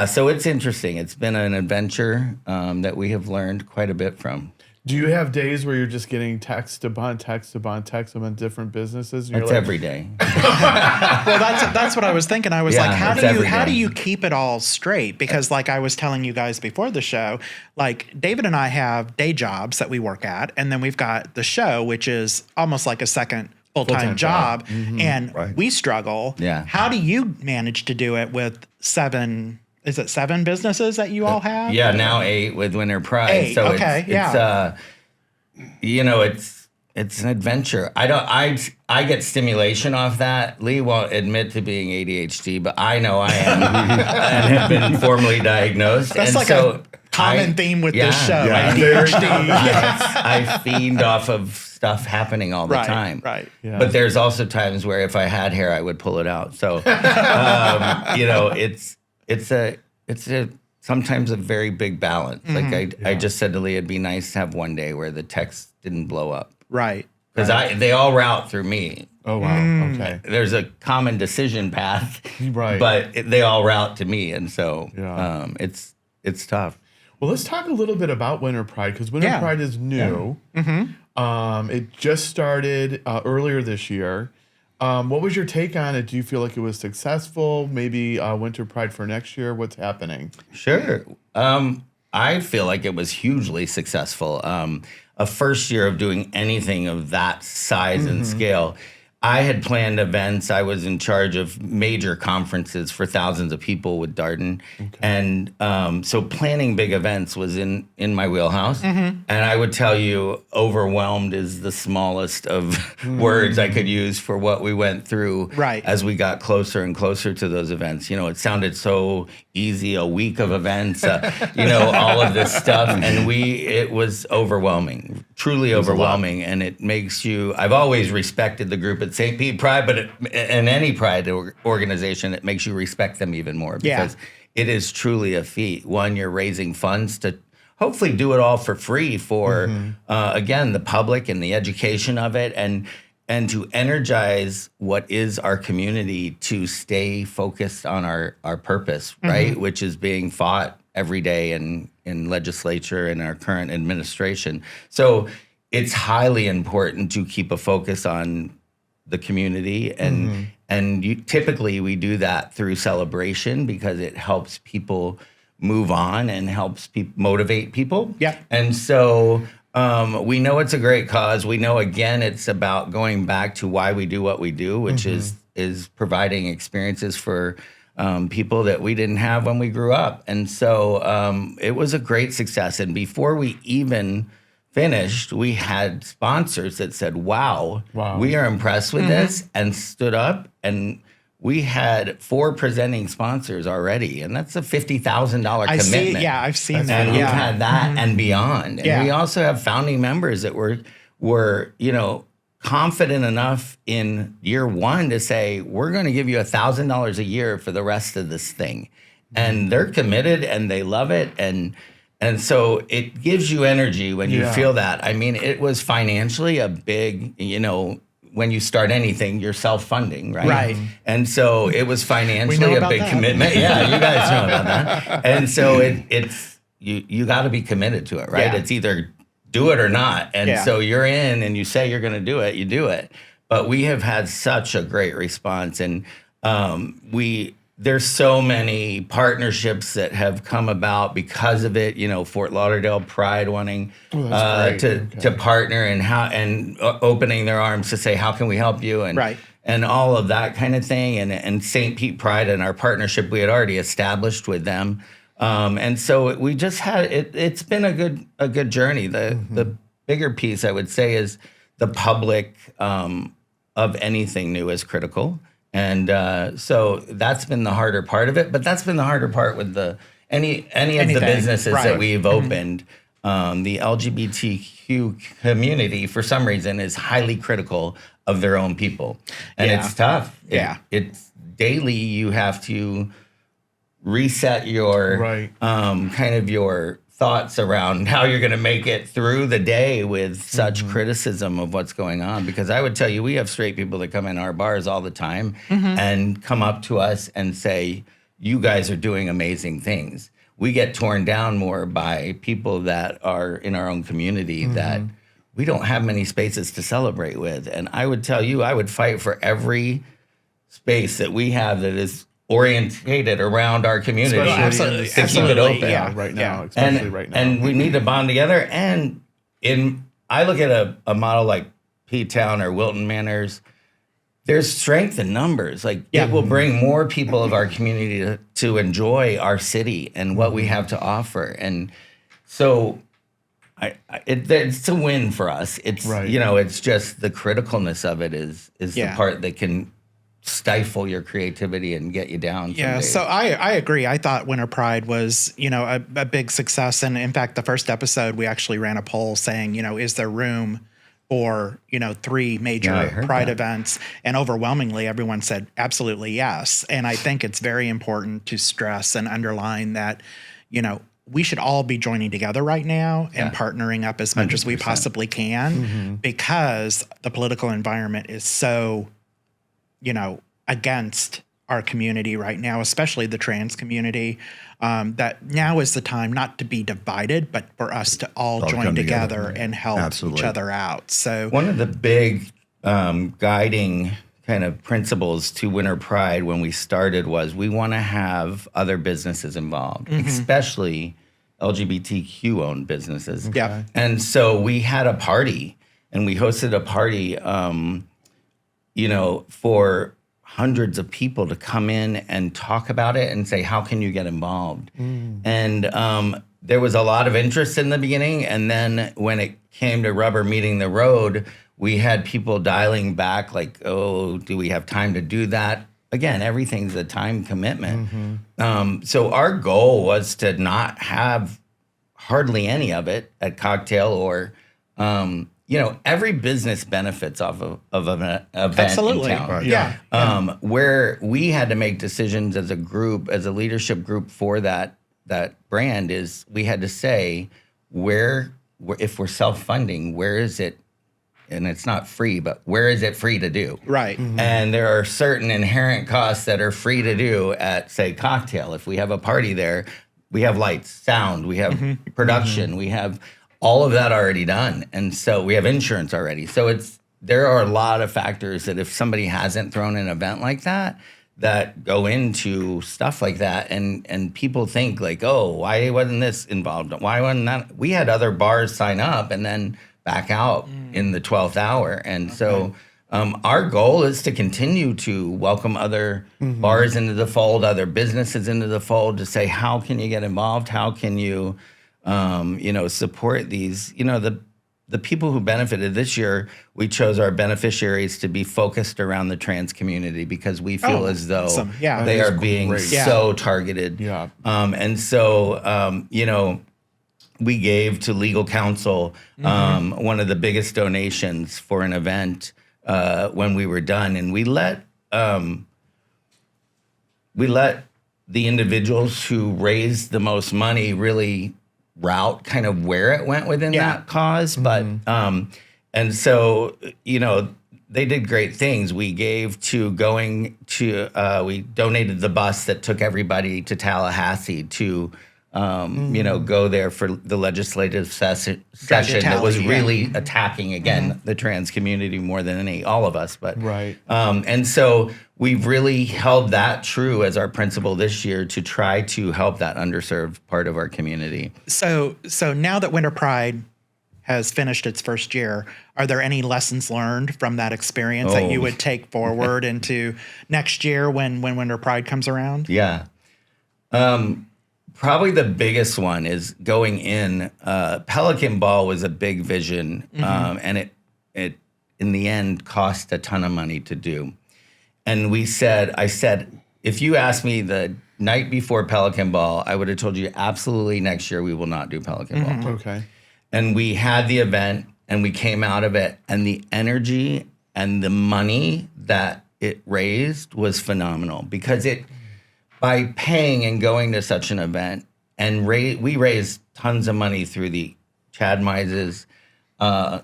So it's interesting. It's been an adventure that we have learned quite a bit from. Do you have days where you're just getting text upon text upon text about different businesses? And It's every day. Well, that's what I was thinking. I was Yeah, like, how it's do you keep it all straight? Because like I was telling you guys before the show, like David and I have day jobs that we work at, and then we've got the show, which is almost like a second full-time job, and we struggle. Yeah. How do you manage to do it with 7? Is it 7 businesses that you all have? Yeah, now 8 with Winter Pride. 8, So okay, it's an adventure. I get stimulation off that. Lee won't admit to being ADHD, but I know I am and have been formally diagnosed. That's and like so a common theme with this show. Yeah. ADHD. I fiend off of stuff happening all the time. Right. Yeah. But there's also times where if I had hair, I would pull it out. So, it's a sometimes a very big balance. Like I just said to Lee, it'd be nice to have one day where the text didn't blow up. Right. Because they all route through me. Oh, wow. Okay. There's a common decision path, Right. but they all route to me. And so Yeah. it's tough. Well, let's talk a little bit about Winter Pride, because Winter Pride is new. It just started earlier this year. What was your take on it? Do you feel like it was successful? Maybe Winter Pride for next year? What's happening? Sure. I feel like it was hugely successful. A first year of doing anything of that size and scale. I had planned events. I was in charge of major conferences for thousands of people with Darden. And so planning big events was in my wheelhouse. And I would tell you, overwhelmed is the smallest of words I could use for what we went through as we got closer and closer to those events. It sounded so easy, a week of events, all of this stuff. And it was overwhelming, truly overwhelming. And it makes you, I've always respected the group at St. Pete Pride, but in any Pride organization, it makes you respect them even more because it is truly a feat. One, you're raising funds to hopefully do it all for free for, again, the public and the education of it, and to energize what is our community to stay focused on our purpose, right? Which is being fought every day in legislature and our current administration. So it's highly important to keep a focus on the community, and typically we do that through celebration because it helps people move on and helps motivate people. Yeah. And so we know it's a great cause. We know, again, it's about going back to why we do what we do, which is providing experiences for people that we didn't have when we grew up. And so it was a great success. And before we even finished, we had sponsors that said, wow, we are impressed with this, and stood up and we had 4 presenting sponsors already, and that's a $50,000 commitment. I've seen that. And we've had that and beyond. And we also have founding members that were confident enough in year 1 to say, we're going to give you $1,000 a year for the rest of this thing. And they're committed and they love it. And so it gives you energy when you feel that. I mean, it was financially a big, when you start anything, you're self-funding, right? Right. And so it was financially a big commitment. Yeah, you guys know about that. And so it's you got to be committed to it, right? Yeah. It's either do it or not. And so you're in and you say you're going to do it, you do it. But we have had such a great response. And there's so many partnerships that have come about because of it. Fort Lauderdale Pride wanting to partner and opening their arms to say, how can we help you? And all of that kind of thing. And St. Pete Pride and our partnership we had already established with them. And so we just had it's been a good journey. The bigger piece I would say is the public of anything new is critical. And so that's been the harder part of it, but that's been the harder part with any of the businesses that we've opened. The LGBTQ community, for some reason, is highly critical of their own people, and it's tough. It's daily. You have to reset your kind of your thoughts around how you're going to make it through the day with such criticism of what's going on. Because I would tell you, we have straight people that come in our bars all the time and come up to us and say, you guys are doing amazing things. We get torn down more by people that are in our own community that we don't have many spaces to celebrate with. And I would tell you, I would fight for every space that we have that is orientated around our community to keep it open. Right now, especially right now. And we need to bond together. And I look at a model like P-Town or Wilton Manors, there's strength in numbers. Like it will bring more people of our community to enjoy our city and what we have to offer. And so it's a win for us. It's, it's just the criticalness of it is the part that can stifle your creativity and get you down. So I agree. I thought Winter Pride was, a big success. And in fact, the first episode, we actually ran a poll saying, is there room for, 3 major Pride events? And overwhelmingly, everyone said absolutely yes. And I think it's very important to stress and underline that, we should all be joining together right now and partnering up as much 100%. As we possibly can because the political environment is so against our community right now, especially the trans community, that now is the time not to be divided, but for us to all join together and help each other out. So one of the big guiding kind of principles to Winter Pride when we started was we want to have other businesses involved, especially LGBTQ-owned businesses. Yeah. And so we had a party, and we hosted a party for hundreds of people to come in and talk about it and say, how can you get involved? And there was a lot of interest in the beginning. And then when it came to rubber meeting the road, we had people dialing back like, oh, do we have time to do that? Again, everything's a time commitment. So our goal was to not have hardly any of it at Cocktail or every business benefits off of an event in town. Where we had to make decisions as a group, as a leadership group for that brand is we had to say where if we're self-funding, where is it? And it's not free, but where is it free to do? Right. And there are certain inherent costs that are free to do at, say, Cocktail. If we have a party there, we have lights, sound, we have production, we have all of that already done. And so we have insurance already. So there are a lot of factors that if somebody hasn't thrown an event like that go into stuff like that. And people think like, oh, why wasn't this involved? Why wasn't that? We had other bars sign up and then back out in the 12th hour. And so our goal is to continue to welcome other bars into the fold, other businesses into the fold to say, how can you get involved? How can you, support these, the people who benefited this year, we chose our beneficiaries to be focused around the trans community because we feel as though they are being so targeted. Yeah. And so, you know, we gave to legal counsel one of the biggest donations for an event when we were done, and we let the individuals who raised the most money really route kind of where it went within that cause. But, and so, you know, they did great things. We gave to we donated the bus that took everybody to Tallahassee to, you know, go there for the legislative session that was really attacking, again, the trans community more than all of us. But, and so we've really held that true as our principle this year to try to help that underserved part of our community. So now that Winter Pride has finished its first year, are there any lessons learned from that experience that you would take forward into next year when Winter Pride comes around? Yeah. Probably the biggest one is going in. Pelican Ball was a big vision, and it in the end cost a ton of money to do. And I said, if you asked me the night before Pelican Ball, I would have told you absolutely next year we will not do Pelican Ball. Okay. And we had the event, and we came out of it, and the energy and the money that it raised was phenomenal because by paying and going to such an event, and we raised tons of money through the 𝐜𝐤𝐧𝐬's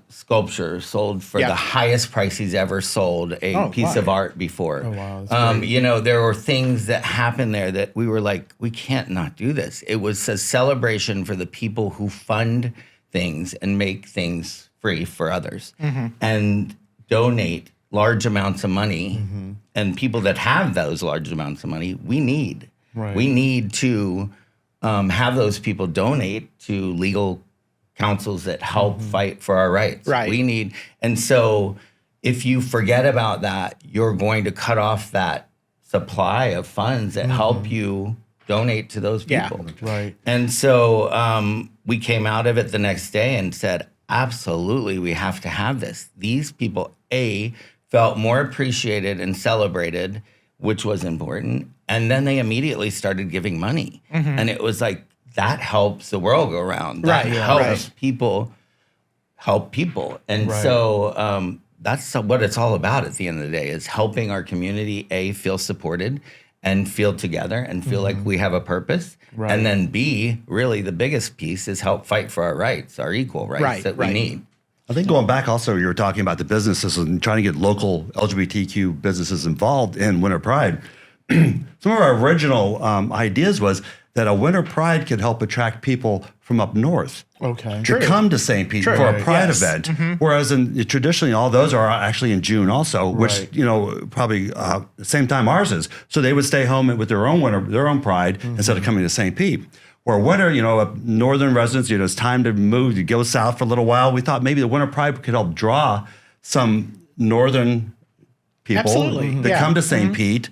sculpture sold for the highest price he's ever sold a piece of art before. Oh, wow. That's great. You know, there were things that happened there that we were like, we can't not do this. It was a celebration for the people who fund things and make things free for others and donate large amounts of money. And people that have those large amounts of money, we need. We need to have those people donate to legal councils that help fight for our rights. We need, and so if you forget about that, you're going to cut off that supply of funds that help you donate to those people. And so we came out of it the next day and said, absolutely, we have to have this. These people, felt more appreciated and celebrated, which was important. And then they immediately started giving money. And it was like, that helps the world go around. That helps people help people. And so that's what it's all about at the end of the day, is helping our community, feel supported and feel together and feel like we have a purpose. And then B, really the biggest piece is help fight for our rights, our equal rights that we need. I think going back also, you were talking about the businesses and trying to get local LGBTQ businesses involved in Winter Pride. Some of our original ideas was that a Winter Pride could help attract people from up north to come to St. Pete for a Pride event. Whereas traditionally, all those are actually in June also, which, you know, probably the same time ours is. So they would stay home with their own Pride instead of coming to St. Pete. Or winter, you know, northern residents, you know, it's time to move, you go south for a little while. We thought maybe the Winter Pride could help draw some northern people that come to St. Pete,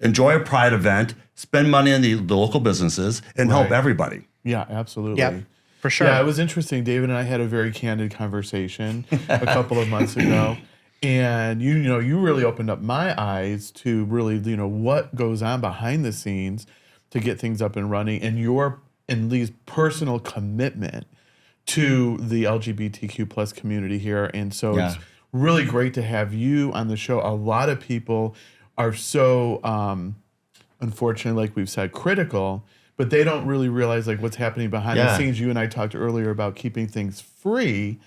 enjoy a Pride event, spend money on the local businesses, and help everybody. Yeah, absolutely. Yeah, for sure. Yeah, it was interesting. David and I had a very candid conversation a couple of months ago. And you really opened up my eyes to really, you know, what goes on behind the scenes to get things up and running, and Lee's personal commitment to the LGBTQ plus community here. And so it's really great to have you on the show. A lot of people are so, unfortunately, like we've said, critical, but they don't really realize like what's happening behind the scenes. You and I talked earlier about keeping things free,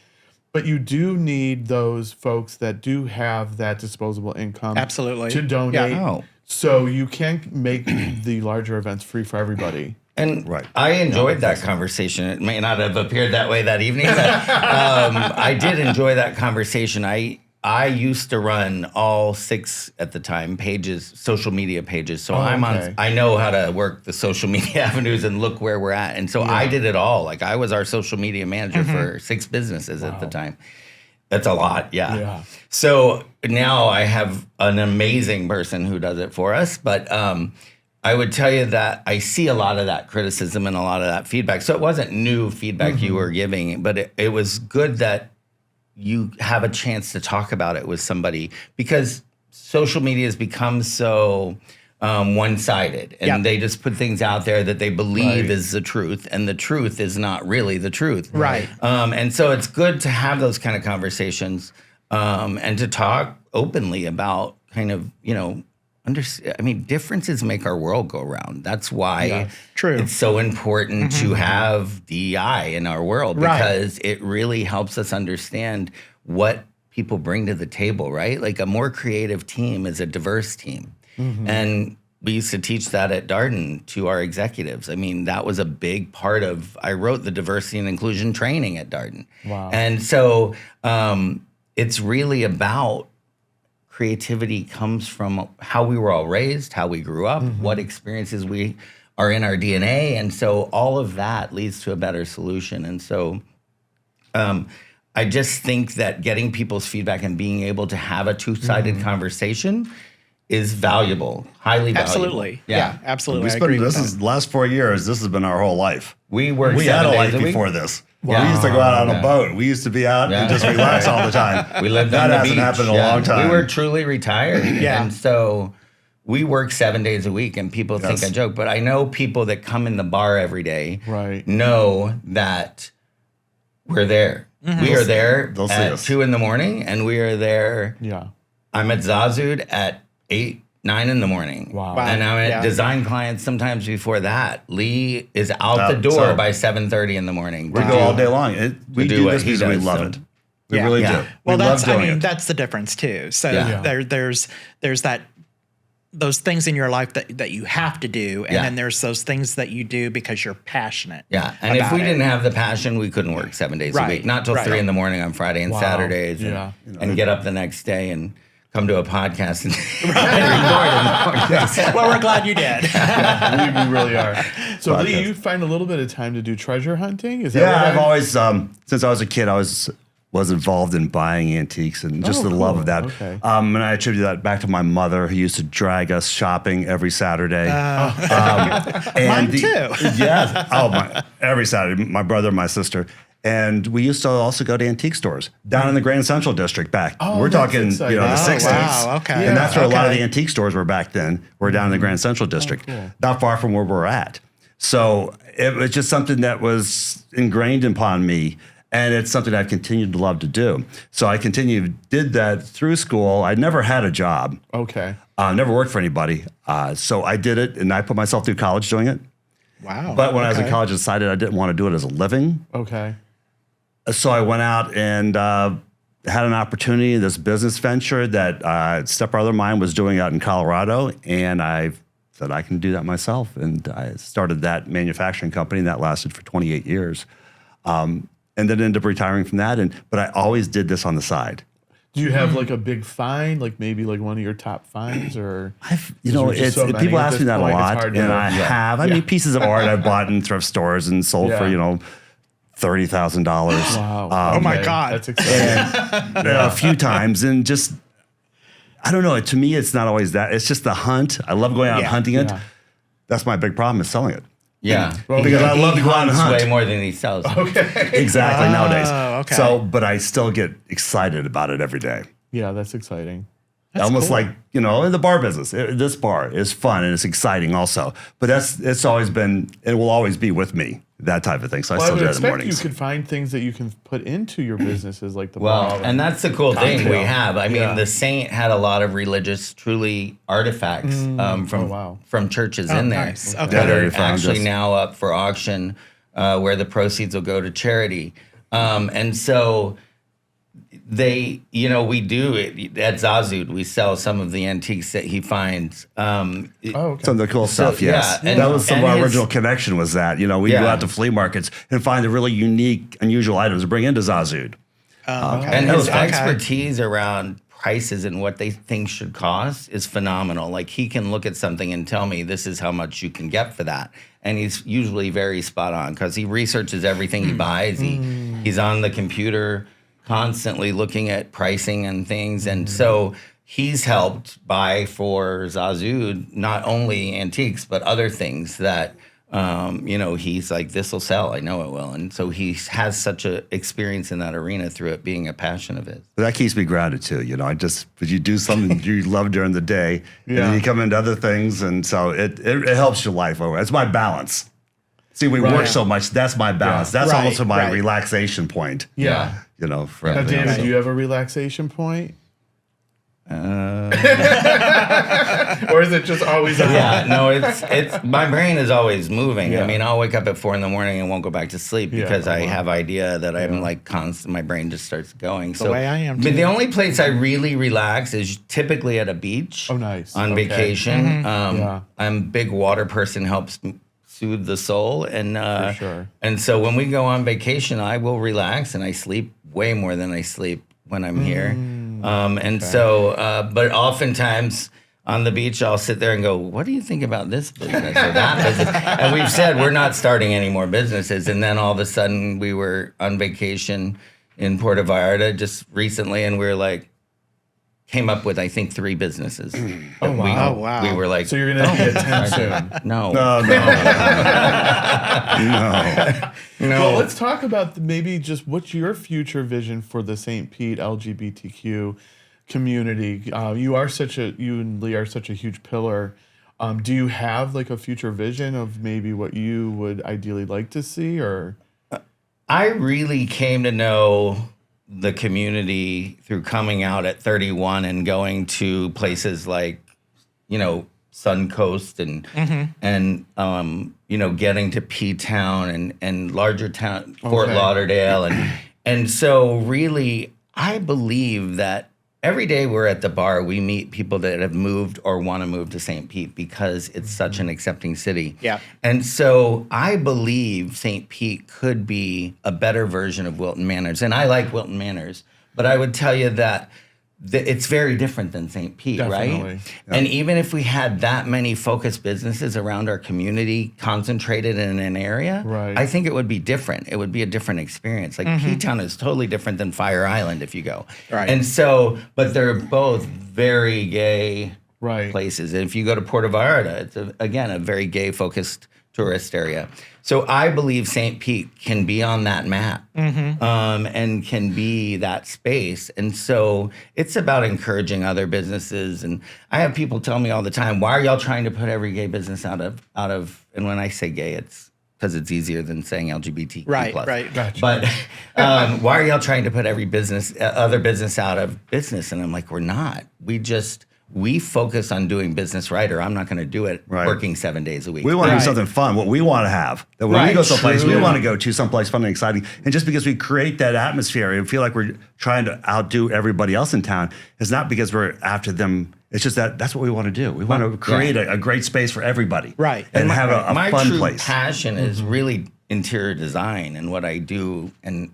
but you do need those folks that do have that disposable income to donate. So you can make the larger events free for everybody. And I enjoyed that conversation. It may not have appeared that way that evening, but I did enjoy that conversation. I used to run all 6 at the time social media pages. So I know how to work the social media avenues and look where we're at. And so I did it all. Like I was our social media manager for 6 businesses at the time. That's a lot, yeah. So now I have an amazing person who does it for us. But I would tell you that I see a lot of that criticism and a lot of that feedback. So it wasn't new feedback you were giving, but it was good that you have a chance to talk about it with somebody, because social media has become so one-sided, and they just put things out there that they believe is the truth, and the truth is not really the truth. Right. And so it's good to have those kind of conversations, and to talk openly about kind of, differences make our world go round. That's why it's so important to have DEI in our world, because it really helps us understand what people bring to the table, right? Like a more creative team is a diverse team. And we used to teach that at Darden to our executives. I mean, that was a big part of, I wrote the diversity and inclusion training at Darden. Wow. And so it's really about creativity comes from how we were all raised, how we grew up, what experiences we are in our DNA. And so all of that leads to a better solution. And so I just think that getting people's feedback and being able to have a two-sided conversation is valuable, highly valuable. Absolutely. Yeah, absolutely. This is last 4 years, this has been our whole life. We had a life before this. Wow. We used to go out on a boat. We used to be out and just relax all the time. We lived that on the hasn't beach. happened in a long time. We were truly retired. And so we work 7 days a week, and people think I joke, but I know people that come in the bar every day know that we're there. We are there at 2 in the morning, and we are there. I'm at 𝐜𝐴𝐧𝐚 at 8, 9 in the morning. Wow. And I'm at design clients sometimes before that. Lee is out the door by 7:30 in the morning. We go all day long. We do this because we love it. We really do. Well, we love doing it. that's the difference too. So there's that, those things in your life that you have to do, and then there's those things that you do because you're passionate. And if we didn't have the passion, we couldn't work 7 days a week. Not till 3 in the morning on Friday and Saturdays, and get up the next day and come to a podcast and record. Well, we're glad you did. We really are. So, Lee, you find a little bit of time to do treasure hunting? Is that I've always, since I was a kid, I was involved in buying antiques and just the love of that. Okay. And I attribute that back to my mother, who used to drag us shopping every Saturday. And Mine too. Every Saturday, my brother, my sister. And we used to also go to antique stores down in the Grand Central District back. We're talking, the 60s. Wow, okay. And that's where a lot of the antique stores were back then. We're down in the Grand Central District, not far from where we're at. So it was just something that was ingrained upon me. And it's something I've continued to love to do. So I did that through school. I never had a job. Okay. Never worked for anybody. So I did it, and I put myself through college doing it. Wow. But when I was in college, I decided I didn't want to do it as a living. Okay. So I went out and had an opportunity, this business venture that a stepbrother of mine was doing out in Colorado, and I said I can do that myself. And I started that manufacturing company, and that lasted for 28 years. And then ended up retiring from that. But I always did this on the side. Do you have like a big find, like maybe like one of your top finds, or people ask me that a lot, and I have. I mean, pieces of art I've bought in thrift stores and sold for $30,000. Wow! Oh my God, that's exciting. A few times, and just I don't know. To me, it's not always that. It's just the hunt. I love going out and hunting it. That's my big problem is selling it. Yeah, because I love to go out and hunt way more than he sells. Okay, exactly nowadays. Okay. So, but I still get excited about it every day. Yeah, that's exciting. Almost like, in the bar business. This bar is fun and it's exciting also. But it's always been, it will always be with me, that type of thing. So I still do it in the mornings. You could find things that you can put into your businesses like the bar. And that's the cool thing we have. I mean, the Saint had a lot of religious, truly artifacts from churches in there that are actually now up for auction, where the proceeds will go to charity. And so we do it at 𝐜𝐴𝐧𝐚. We sell some of the antiques that he finds. Some of the cool stuff, yes. Yeah, that was some of our original connection was that. We go out to flea markets and find the really unique, unusual items to bring into 𝐜𝐴𝐧𝐚. And his expertise around prices and what they think should cost is phenomenal. Like, he can look at something and tell me this is how much you can get for that. And he's usually very spot on because he researches everything he buys. He's on the computer constantly looking at pricing and things. And so he's helped buy for 𝐜𝐴𝐧𝐚 not only antiques, but other things that he's like, this will sell. I know it will. And so he has such a experience in that arena through it being a passion of his. But that keeps me grounded too. But you do something you love during the day, and then you come into other things, and so it helps your life over. It's my balance. See, we work so much. That's my balance. That's almost my relaxation point. Yeah. For Now, everything. David, do you have a relaxation point? Or is it just always on? Yeah, no, it's my brain is always moving. Yeah. I mean, I'll wake up at 4 a.m. and won't go back to sleep because I have idea that I'm like constant. My brain just starts going. The way I am, But the only place I really relax is typically at a beach. Oh, nice. On vacation. I'm a big water person. Helps soothe the soul, and For sure. And so when we go on vacation, I will relax and I sleep way more than I sleep when I'm here. But oftentimes on the beach, I'll sit there and go, what do you think about this business or that business? And we've said we're not starting any more businesses. And then all of a sudden we were on vacation in Puerto Vallarta just recently, and we were like, came up with, I think, 3 businesses. Oh, wow. Wow. We were like, So you're going to be at 10 soon. no. No. Well, let's talk about maybe just what's your future vision for the St. Pete LGBTQ community. You and Lee are such a huge pillar. Do you have like a future vision of maybe what you would ideally like to see, or? I really came to know the community through coming out at 31 and going to places like, Suncoast and getting to P-Town and larger town, Fort Lauderdale. And so really, I believe that every day we're at the bar, we meet people that have moved or want to move to St. Pete because it's such an accepting city. Yeah. And so I believe St. Pete could be a better version of Wilton Manors. And I like Wilton Manors, but I would tell you that it's very different than St. Pete, Definitely. right? Yeah. And even if we had that many focused businesses around our community concentrated in an area, I think it would be different. It would be a different experience. Like P-Town is totally different than Fire Island if you go. Right. And so, but they're both very gay places. And if you go to Puerto Vallarta, it's, again, a very gay-focused tourist area. So I believe St. Pete can be on that map and can be that space. And so it's about encouraging other businesses. And I have people tell me all the time, why are y'all trying to put every gay business out of, and when I say gay, it's because it's easier than saying LGBTQ+. Right. Gotcha. But why are y'all trying to put every other business out of business? And I'm like, we're not. We focus on doing business right, or I'm not going to do it working 7 days a week. We want to do something fun, what we want to have. That when we go someplace, we want to go to someplace fun and exciting. And just because we create that atmosphere and feel like we're trying to outdo everybody else in town, it's not because we're after them. It's just that's what we want to do. We want to create a great space for everybody. Right. And have a fun place. My true passion is really interior design and what I do and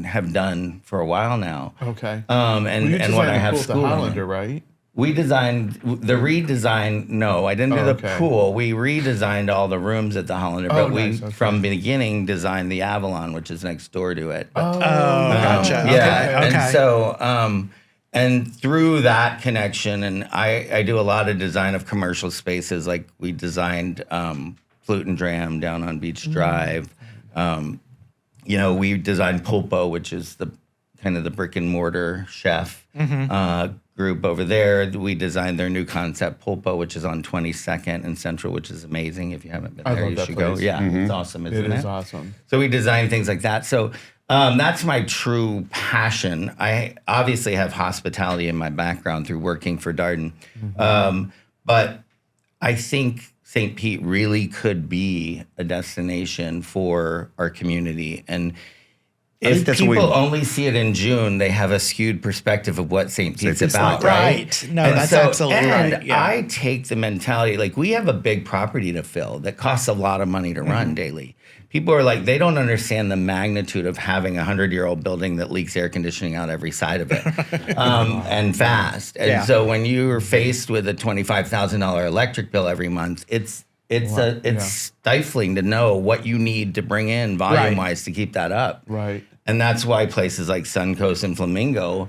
have done for a while now. Okay. And what I have the school Hollander, right? We designed the redesign. No, I didn't do the pool. We redesigned all the rooms at the Hollander, but we from the beginning designed the Avalon, which is next door to it. Gotcha. Yeah, Okay. and so and through that connection, and I do a lot of design of commercial spaces. Like we designed Flute and Dram down on Beach Drive. We designed Pulpo, which is the kind of the brick and mortar chef group over there. We designed their new concept Pulpo, which is on 22nd and Central, which is amazing. If you haven't been there, you should go. Yeah, it's awesome, isn't it? It is awesome. So we designed things like that. So that's my true passion. I obviously have hospitality in my background through working for Darden. But I think St. Pete really could be a destination for our community. And if people only see it in June, they have a skewed perspective of what St. Pete's about, right? No, that's absolutely right. And I take the mentality, like we have a big property to fill that costs a lot of money to run daily. People are like, they don't understand the magnitude of having a 100-year-old building that leaks air conditioning out every side of it and fast. And so when you're faced with a $25,000 electric bill every month, it's stifling to know what you need to bring in volume-wise to keep that up. Right. And that's why places like Suncoast and Flamingo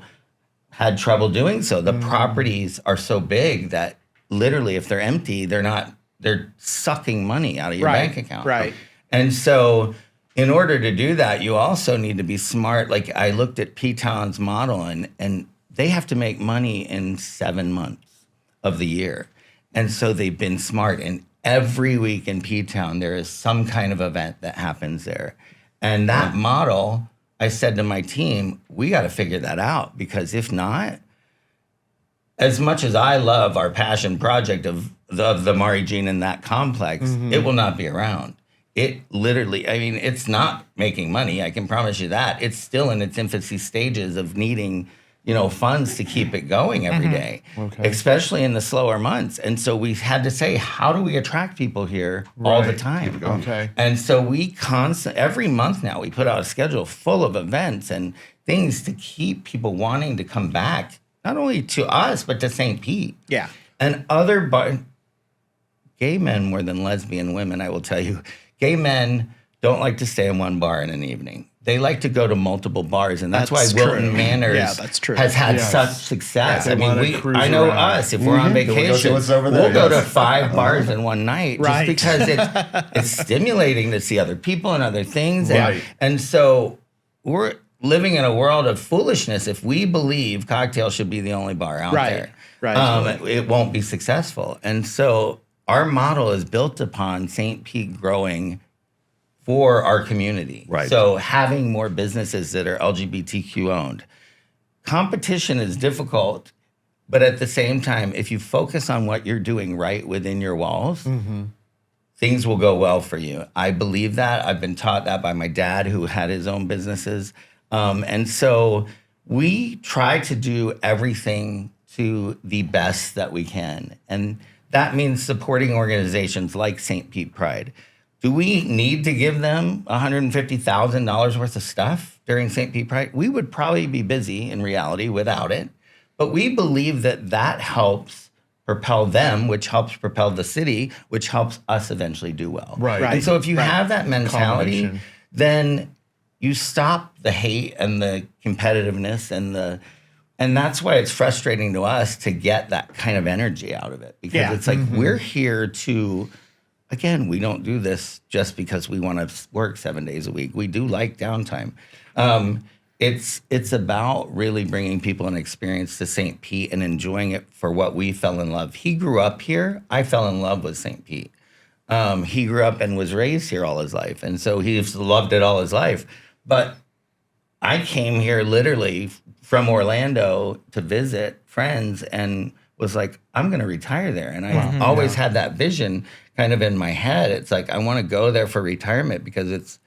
had trouble doing so. The properties are so big that literally if they're empty, they're not they're sucking money out of your Right, bank account. right. And so in order to do that, you also need to be smart. Like I looked at 𝐜𝐞𝐥𝐿's model and they have to make money in 7 months of the year. And so they've been smart. And every week in 𝐜𝐞𝐿, there is some kind of event that happens there. And that model, I said to my team, we got to figure that out, because if not, as much as I love our passion project of the Mari Jean and that complex, it will not be around. It literally, I mean, it's not making money. I can promise you that. It's still in its infancy stages of needing, funds to keep it going every day, especially in the slower months. And so we had to say, how do we attract people here all the time? Okay. And so we every month now, we put out a schedule full of events and things to keep people wanting to come back, not only to us, but to St. Pete. Yeah. And gay men more than lesbian women, I will tell you, gay men don't like to stay in one bar in an evening. They like to go to multiple bars, and that's why Wilton Manors has had such success. I mean, I know us, if we're on vacation, we'll go to 5 bars in one night, just because it's stimulating to see other people and other things. And so we're living in a world of foolishness if we believe cocktail should be the only bar out there. It won't be successful. And so our model is built upon St. Pete growing for our community. So having more businesses that are LGBTQ owned. Competition is difficult, but at the same time, if you focus on what you're doing right within your walls, things will go well for you. I believe that. I've been taught that by my dad, who had his own businesses. And so we try to do everything to the best that we can. And that means supporting organizations like St. Pete Pride. Do we need to give them $150,000 worth of stuff during St. Pete Pride? We would probably be busy in reality without it. But we believe that helps propel them, which helps propel the city, which helps us eventually do well. And so if you have that mentality, then you stop the hate and the competitiveness and that's why it's frustrating to us to get that kind of energy out of it, because it's like we're here to, again, we don't do this just because we want to work 7 days a week. We do like downtime. It's about really bringing people an experience to St. Pete and enjoying it for what we fell in love. He grew up here. I fell in love with St. Pete. He grew up and was raised here all his life, and so he's loved it all his life. But I came here literally from Orlando to visit friends and was like, I'm going to retire there. And I always had that vision kind of in my head. It's like, I want to go there for retirement because it's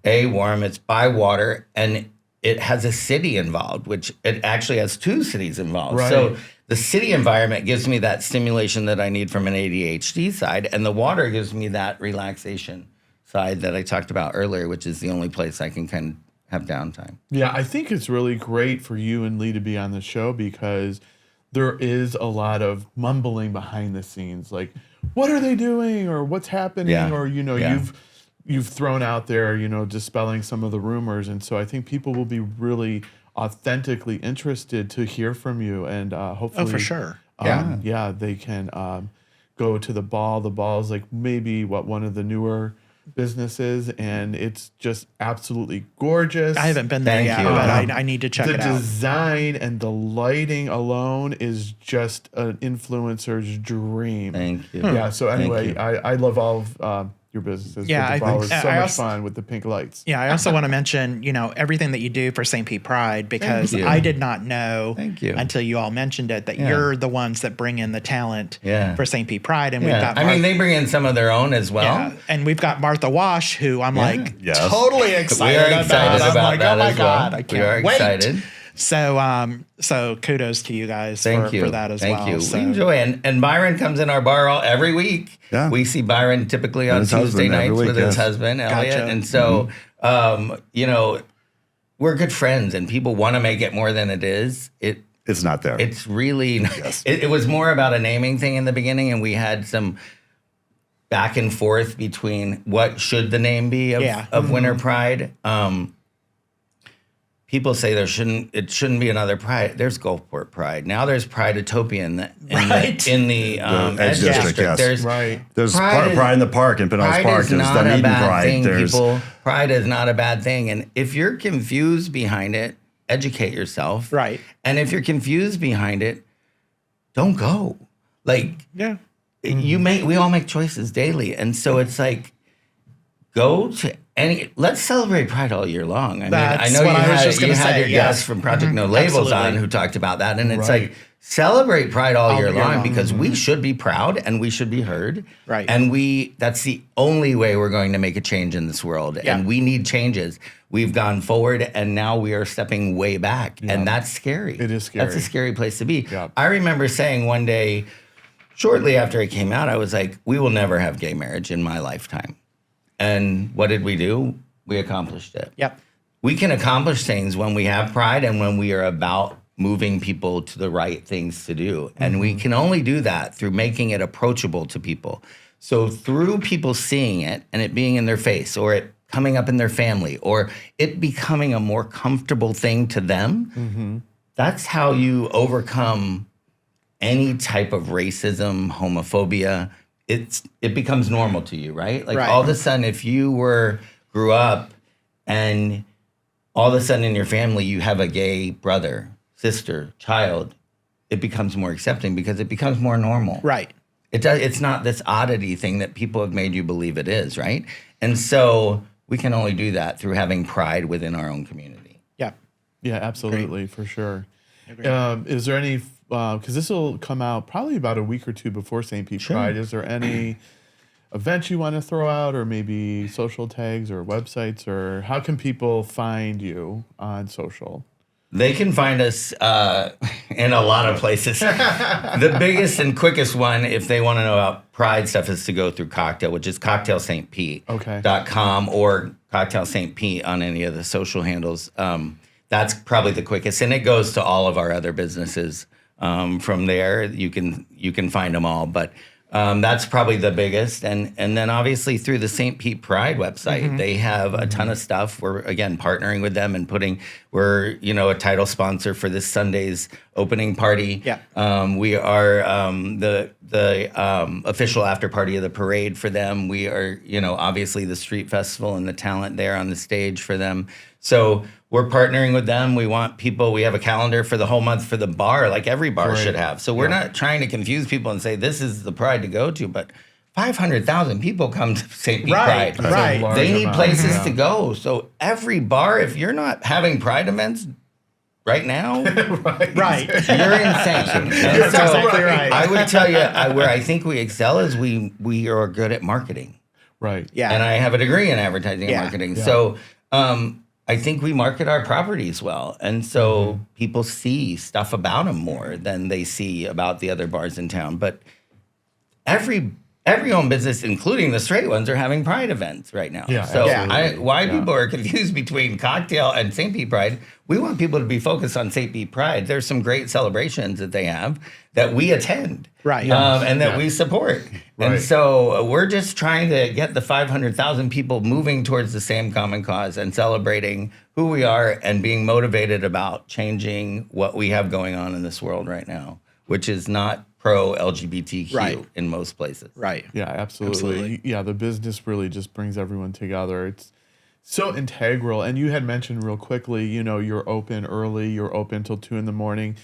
warm, it's by water, and it has a city involved, which it actually has 2 cities involved. So the city environment gives me that stimulation that I need from an ADHD side, and the water gives me that relaxation side that I talked about earlier, which is the only place I can kind of have downtime. Yeah, I think it's really great for you and Lee to be on the show, because there is a lot of mumbling behind the scenes, like, what are they doing, or what's happening, or you've thrown out there, dispelling some of the rumors, and so I think people will be really authentically interested to hear from you, and hopefully, for sure, they can go to the ball. The ball is like maybe one of the newer businesses, and it's just absolutely gorgeous. I haven't been there yet, but I need to check it out. The design and the lighting alone is just an influencer's dream. Thank you. Yeah, so anyway, I love all of your businesses. Yeah, I think so much fun with the pink lights. Yeah, I also want to mention, everything that you do for St. Pete Pride, because I did not know until you all mentioned it that you're the ones that bring in the talent for St. Pete Pride, and we've got. They bring in some of their own as well. And we've got Martha Wash, who I'm totally excited about. I'm like, oh my god, I can't wait. Excited. So kudos to you guys for that as well. Thank you. So. We enjoy it. And Byron comes in our bar every week. Yeah. We see Byron typically on Tuesday nights with his husband, Elliot. Gotcha. And so, we're good friends, and people want to make it more than it is. It's not there. It's really, it was more about a naming thing in the beginning, and we had some back and forth between what should the name be of Winter Pride. people say it shouldn't be another Pride. There's Gulfport Pride. Now there's Pride-topia in the Edge District. Yes. There's Pride in the Park in Pinellas Park. There's Dunedin Pride. People. Pride is not a bad thing. And if you're confused behind it, educate yourself. Right. And if you're confused behind it, don't go. Like, we all make choices daily. And so it's like, go to let's celebrate Pride all year long. I know you had your guests from Project No Labels on who talked about that. And it's like, celebrate Pride all year long because we should be proud and we should be heard. Right. And that's the only way we're going to make a change in this world. Yeah. And we need changes. We've gone forward and now we are stepping way back. Yeah. And that's scary. It is scary. That's a scary place to be. Yeah. I remember saying one day, shortly after it came out, I was like, we will never have gay marriage in my lifetime. And what did we do? We accomplished it. Yep. We can accomplish things when we have pride and when we are about moving people to the right things to do. And we can only do that through making it approachable to people. So through people seeing it and it being in their face or it coming up in their family or it becoming a more comfortable thing to them, that's how you overcome any type of racism, homophobia. It becomes normal to you, right? Like all of a sudden, if you grew up and all of a sudden in your family you have a gay brother, sister, child, it becomes more accepting because it becomes more normal. Right. It's not this oddity thing that people have made you believe it is, right? And so we can only do that through having pride within our own community. Yeah. Yeah, absolutely, for sure. Is there any, because this will come out probably about a week or two before St. Pete Pride, is there any events you want to throw out or maybe social tags or websites, or how can people find you on social? They can find us in a lot of places. The biggest and quickest one, if they want to know about Pride stuff, is to go through Cocktail, which is cocktailstpete.com or Cocktail St. Pete on any of the social handles. That's probably the quickest, and it goes to all of our other businesses. From there, you can find them all, but that's probably the biggest. And then obviously through the St. Pete Pride website, they have a ton of stuff. We're again partnering with them and we're a title sponsor for this Sunday's opening party. Yeah. We are the official after party of the parade for them. We are obviously the street festival and the talent there on the stage for them. So we're partnering with them. We want people, we have a calendar for the whole month for the bar, like every bar should have. So we're not trying to confuse people and say this is the Pride to go to, but 500,000 people come to St. Pete Pride. Right. They need places to go. So every bar, if you're not having Pride events right now, Right. you're insane. That's exactly right. I would tell you where I think we excel is we are good at marketing. Right. Yeah. And I have a degree in advertising and marketing. Yeah. So I think we market our properties well. And so people see stuff about them more than they see about the other bars in town. But every home business, including the straight ones, are having Pride events right now. Yeah, so absolutely. People are confused between Cocktail and St. Pete Pride, we want people to be focused on St. Pete Pride. There's some great celebrations that they have that we attend. Right. And that we support. Right. And so we're just trying to get the 500,000 people moving towards the same common cause and celebrating who we are and being motivated about changing what we have going on in this world right now, which is not pro-LGBTQ in most places. Right. Yeah, absolutely. Yeah, the business really just brings everyone together. It's so integral. And you had mentioned real quickly, you're open early, you're open till 2 a.m.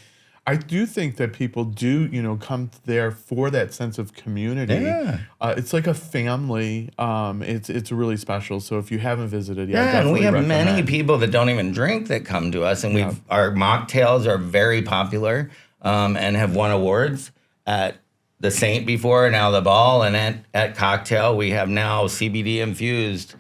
I do think that people do, come there for that sense of community. Yeah. It's like a family. It's really special. So if you haven't visited, and we have recommend. many people that don't even drink that come to us, and our mocktails are very popular and have won awards at the Saint before, now the Ball, and at Cocktail we have now CBD infused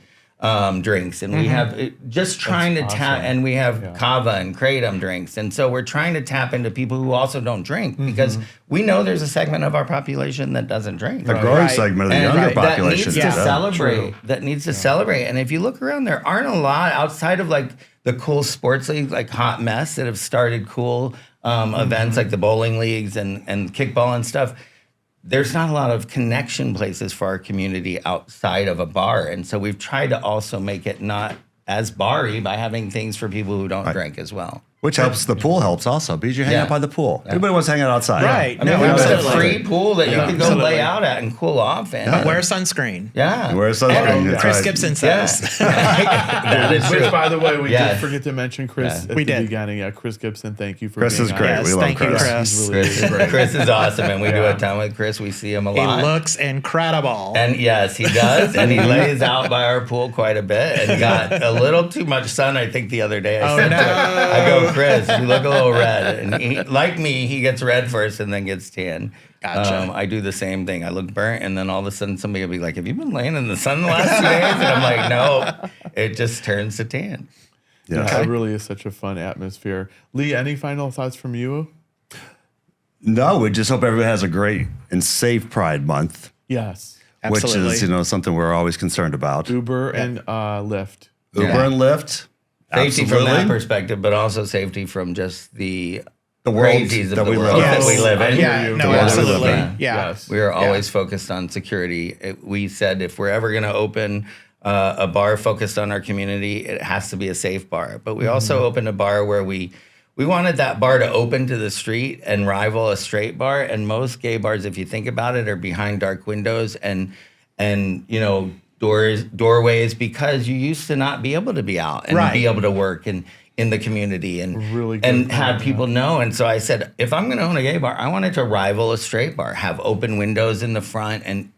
drinks, and we have just trying to tap, and we have kava and kratom drinks, and so we're trying to tap into people who also don't drink because we know there's a segment of our population that doesn't drink, a growing segment of the younger population that needs to celebrate. That needs to celebrate, and if you look around, there aren't a lot outside of like the cool sports leagues like Hot Mess that have started cool events like the bowling leagues and kickball and stuff. There's not a lot of connection places for our community outside of a bar. And so we've tried to also make it not as bar-y by having things for people who don't drink as well. Which helps. The pool helps also because you hang out by the pool. Everybody wants to hang out outside. Right. I mean, we have a free pool that you can go lay out at and cool off in. But wear sunscreen. Yeah. Wear sunscreen. That's Chris right. Gibson says. That is Which, true. by the way, we Yes. did forget to mention Chris at We the did. beginning. Yeah, Chris Gibson, thank you for Chris being is on. great. Yes, We love thank you, Chris. Chris. He's really Chris is awesome, and we do Yeah. a ton with Chris. We see him a He lot. looks incredible. And yes, he does. And he lays out by our pool quite a bit and got a little too much sun, I think, the other day. I said to him, I go, Chris, you look a little red. And he, like me, he gets red first and then gets tan. Gotcha. I do the same thing. I look burnt, and then all of a sudden somebody will be like, have you been laying in the sun the last 2 days? And I'm like, no, it just turns to tan. Yeah, it really is such a fun atmosphere. Lee, any final thoughts from you? No, we just hope everybody has a great and safe Pride Month, Yes. Absolutely. which is something we're always concerned about. Uber and Lyft. Uber and Lyft, Safety from that absolutely. perspective, but also safety from just the world crazies of that the we world live that in. we live in. Yeah, you. no, The world that we live absolutely. in. Yeah. Yes. We are always focused on security. We said if we're ever going to open a bar focused on our community, it has to be a safe bar. But we also opened a bar where we wanted that bar to open to the street and rival a straight bar. And most gay bars, if you think about it, are behind dark windows and doorways, because you used to not be able to be out and be able to work and in the community and Really good and point, have people know. And so I said, if I'm going to own a gay bar, I want it to rival a straight bar, have open windows in the front, and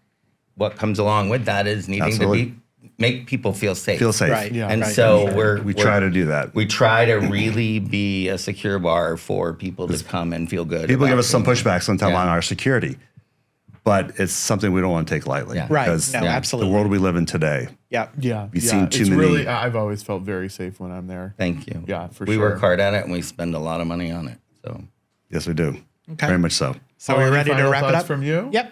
what comes along with that is needing Absolutely. to make people feel safe. Feel safe. Right. Yeah. And right. so We try to do that. we try to really be a secure bar for people to come and feel good. People give about us some being pushback sometimes Yeah. on our security, but it's something we don't want to take lightly. Yeah. Right. Because No, Yeah. absolutely. the world we live in today. Yeah. Yeah. We've yeah. seen too It's many- Really, I've always felt very safe when I'm there. Thank you. Yeah, for we sure. work hard at it and we spend a lot of money on it. So Yes, we do. Okay. Very much so. So are we Any ready to final wrap it thoughts up? from you? Yep.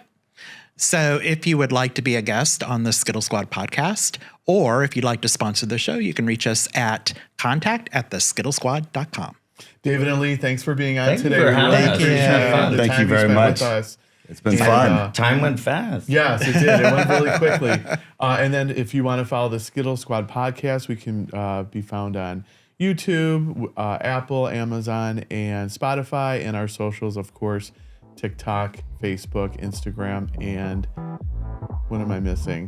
So if you would like to be a guest on the Skittle Squad podcast, or if you'd like to sponsor the show, you can reach us at contact@theskittlesquad.com. David and Lee, thanks for being on Thank you today. for We having really us. appreciate It's been fun. the Thank time you very spent much. with us. It's been And, fun. time went fast. Yes, it did. It went really quickly. And then if you want to follow the Skittle Squad podcast, we can be found on YouTube, Apple, Amazon, and Spotify, and our socials, of course, TikTok, Facebook, Instagram, and what am I missing?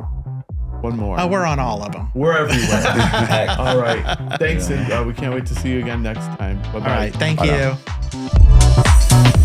One more. Oh, we're on all of them. We're everywhere. Heck. All right. Thanks, and we can't wait to see you again next time. Bye-bye. All right. Thank Bye you. now.